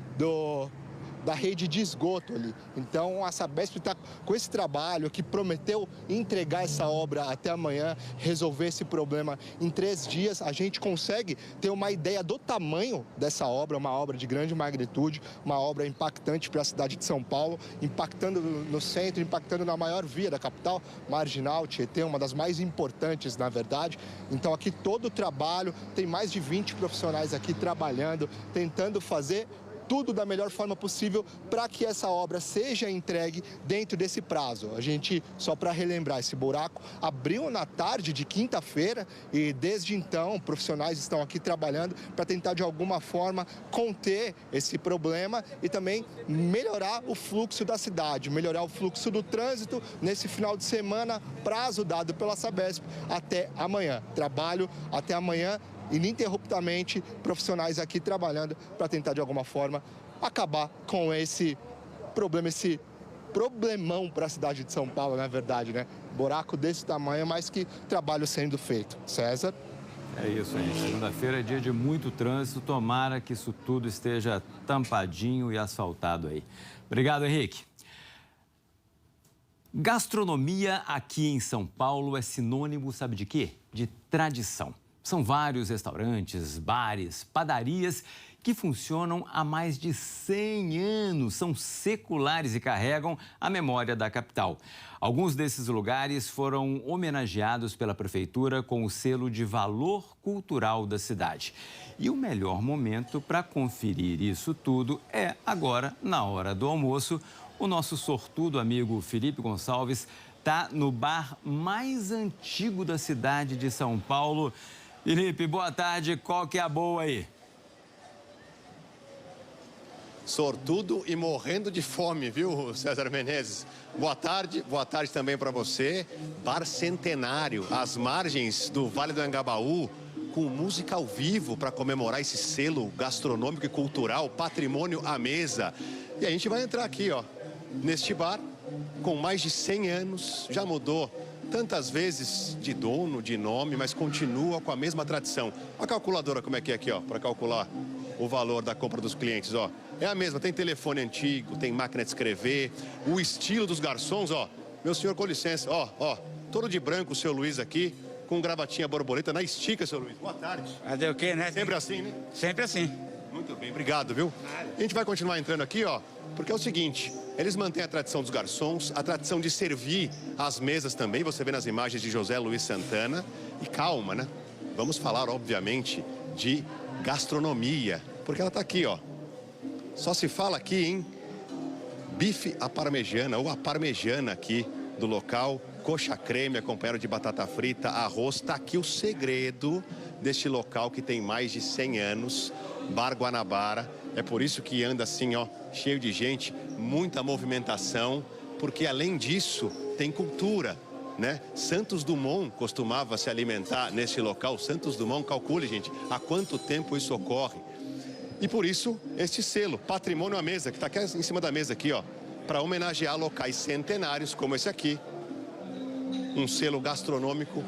E: da rede de esgoto ali. Então a Sabesp está com esse trabalho que prometeu entregar essa obra até amanhã, resolver esse problema em 3 dias. A gente consegue ter uma ideia do tamanho dessa obra, uma obra de grande magnitude, uma obra impactante para a cidade de São Paulo, impactando no centro, impactando na maior via da capital, Marginal Tietê, uma das mais importantes, na verdade. Então aqui todo o trabalho, tem mais de 20 profissionais aqui trabalhando, tentando fazer tudo da melhor forma possível para que essa obra seja entregue dentro desse prazo. A gente, só para relembrar, esse buraco abriu na tarde de quinta-feira e desde então profissionais estão aqui trabalhando para tentar de alguma forma conter esse problema e também melhorar o fluxo da cidade, melhorar o fluxo do trânsito nesse final de semana, prazo dado pela Sabesp até amanhã. Trabalho até amanhã ininterruptamente, profissionais aqui trabalhando para tentar de alguma forma acabar com esse problema, esse problemão para a cidade de São Paulo, na verdade, né? Buraco desse tamanho, mas que trabalho sendo feito. César?
A: É isso aí. Segunda-feira é dia de muito trânsito. Tomara que isso tudo esteja tampadinho e asfaltado aí. Obrigado, Henrique. Gastronomia aqui em São Paulo é sinônimo, sabe de quê? De tradição. São vários restaurantes, bares, padarias que funcionam há mais de 100 anos. São seculares e carregam a memória da capital. Alguns desses lugares foram homenageados pela prefeitura com o selo de valor cultural da cidade. E o melhor momento para conferir isso tudo é agora, na hora do almoço. O nosso sortudo amigo Felipe Gonçalves está no bar mais antigo da cidade de São Paulo. Felipe, boa tarde. Qual que é a boa aí?
K: Sortudo e morrendo de fome, viu, César Menezes? Boa tarde também para você. Bar Centenário, às margens do Vale do Anhangabaú, com música ao vivo para comemorar esse selo gastronômico e cultural, patrimônio à mesa. E a gente vai entrar aqui, ó, neste bar, com mais de 100 anos, já mudou tantas vezes de dono, de nome, mas continua com a mesma tradição. A calculadora como é que é aqui, ó, para calcular o valor da compra dos clientes, ó. É a mesma, tem telefone antigo, tem máquina de escrever, o estilo dos garçons, ó. Meu senhor, com licença, ó, todo de branco o seu Luiz aqui, com gravatinha borboleta na estica, seu Luiz. Boa tarde.
L: Cadê o quê, né?
K: Sempre assim, né?
L: Sempre assim.
K: Muito bem, obrigado, viu? A gente vai continuar entrando aqui, ó, porque é o seguinte, eles mantêm a tradição dos garçons, a tradição de servir as mesas também, você vê nas imagens de José Luiz Santana. E calma, né? Vamos falar, obviamente, de gastronomia, porque ela tá aqui, ó. Só se fala aqui em bife à parmegiana, ou a parmegiana aqui do local, coxa creme acompanhado de batata frita, arroz. Tá aqui o segredo deste local que tem mais de 100 anos, Bar Guanabara. É por isso que anda assim, ó, cheio de gente, muita movimentação, porque além disso tem cultura, né? Santos Dumont costumava se alimentar nesse local. Santos Dumont, calcule, gente, há quanto tempo isso ocorre. E por isso, este selo, Patrimônio à Mesa, que está aqui em cima da mesa aqui, ó, para homenagear locais centenários como esse aqui. Um selo gastronômico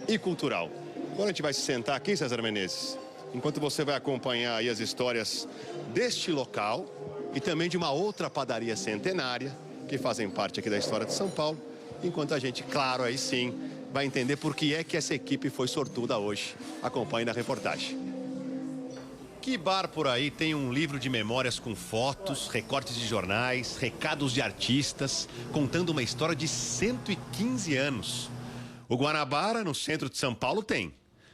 K: e cultural. Agora a gente vai se sentar aqui, César Menezes, enquanto você vai acompanhar aí as histórias deste local e também de uma outra padaria centenária que fazem parte aqui da história de São Paulo, enquanto a gente, claro, aí sim, vai entender por que é que essa equipe foi sortuda hoje. Acompanhe na reportagem. Que bar por aí tem um livro de memórias com fotos, recortes de jornais, recados de artistas, contando uma história de 115 anos? O Guanabara, no centro de São Paulo, tem.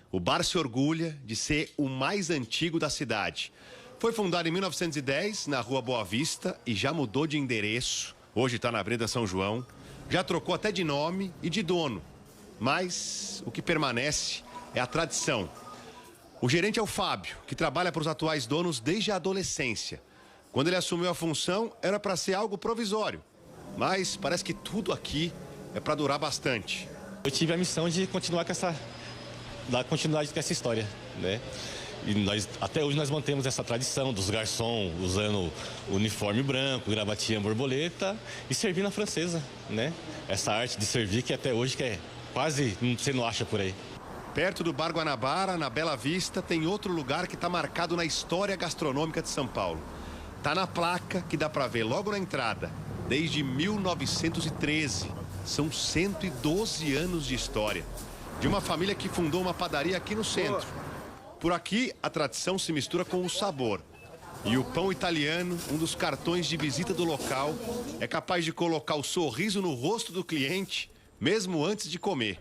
K: O bar se orgulha de ser o mais antigo da cidade. Foi fundado em 1910, na Rua Boa Vista, e já mudou de endereço. Hoje está na Avenida São João. Já trocou até de nome e de dono. Mas o que permanece é a tradição. O gerente é o Fábio, que trabalha para os atuais donos desde a adolescência. Quando ele assumiu a função, era para ser algo provisório. Mas parece que tudo aqui é para durar bastante.
M: Eu tive a missão de continuar dar continuidade com essa história, né?
L: E até hoje nós mantemos essa tradição dos garçons usando uniforme branco, gravatinha borboleta e servir na francesa, né? Essa arte de servir que até hoje quase você não acha por aí.
K: Perto do Bar Guanabara, na Bela Vista, tem outro lugar que está marcado na história gastronômica de São Paulo. Tá na placa que dá para ver logo na entrada, desde 1913. São 112 anos de história. De uma família que fundou uma padaria aqui no centro. Por aqui, a tradição se mistura com o sabor. E o pão italiano, um dos cartões de visita do local, é capaz de colocar o sorriso no rosto do cliente, mesmo antes de comer.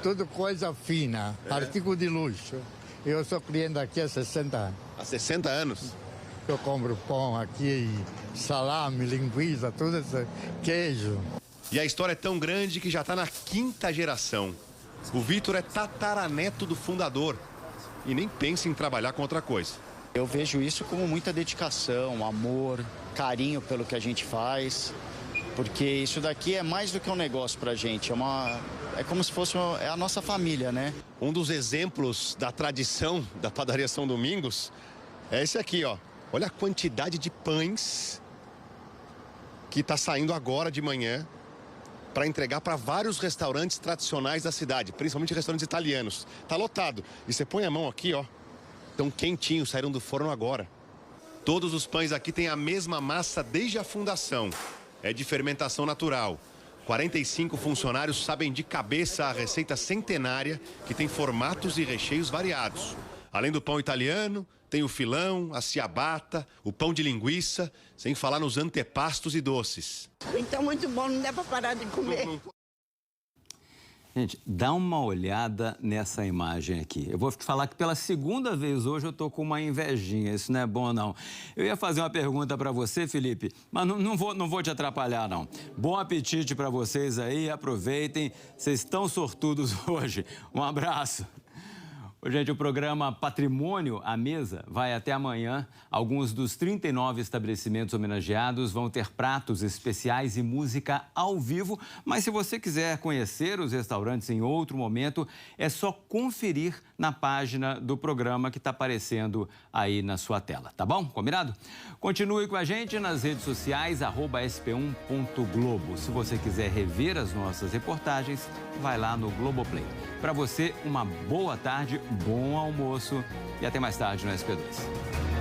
M: Tudo coisa fina, artigo de luxo. Eu sou cliente aqui há 60 anos.
K: Há 60 anos?
M: Eu compro pão aqui, salame, linguiça, tudo isso, queijo.
K: E a história é tão grande que já está na 5ª geração. O Vitor é tataraneto do fundador e nem pensa em trabalhar com outra coisa.
N: Eu vejo isso como muita dedicação, amor, carinho pelo que a gente faz, porque isso daqui é mais do que um negócio pra gente, é como se fosse a nossa família, né?
K: Um dos exemplos da tradição da padaria São Domingos é esse aqui, ó. Olha a quantidade de pães que está saindo agora de manhã para entregar para vários restaurantes tradicionais da cidade, principalmente restaurantes italianos. Tá lotado. E você põe a mão aqui, ó. Estão quentinhos, saíram do forno agora. Todos os pães aqui têm a mesma massa desde a fundação. É de fermentação natural. 45 funcionários sabem de cabeça a receita centenária que tem formatos e recheios variados. Além do pão italiano, tem o filão, a ciabatta, o pão de linguiça, sem falar nos antepastos e doces.
U: Então, muito bom, não dá para parar de comer.
A: Gente, dá uma olhada nessa imagem aqui. Eu vou falar que pela 2ª vez hoje eu tô com uma invejinha. Isso não é bom, não. Eu ia fazer uma pergunta para você, Felipe, mas não vou te atrapalhar, não. Bom apetite para vocês aí, aproveitem. Vocês estão sortudos hoje. Um abraço. Gente, o programa Patrimônio à Mesa vai até amanhã. Alguns dos 39 estabelecimentos homenageados vão ter pratos especiais e música ao vivo. Mas se você quiser conhecer os restaurantes em outro momento, é só conferir na página do programa que está aparecendo aí na sua tela, tá bom? Combinado? Continue com a gente nas redes sociais, @sp1.globo. Se você quiser rever as nossas reportagens, vai lá no Globoplay. Para você, uma boa tarde, bom almoço e até mais tarde no SP2.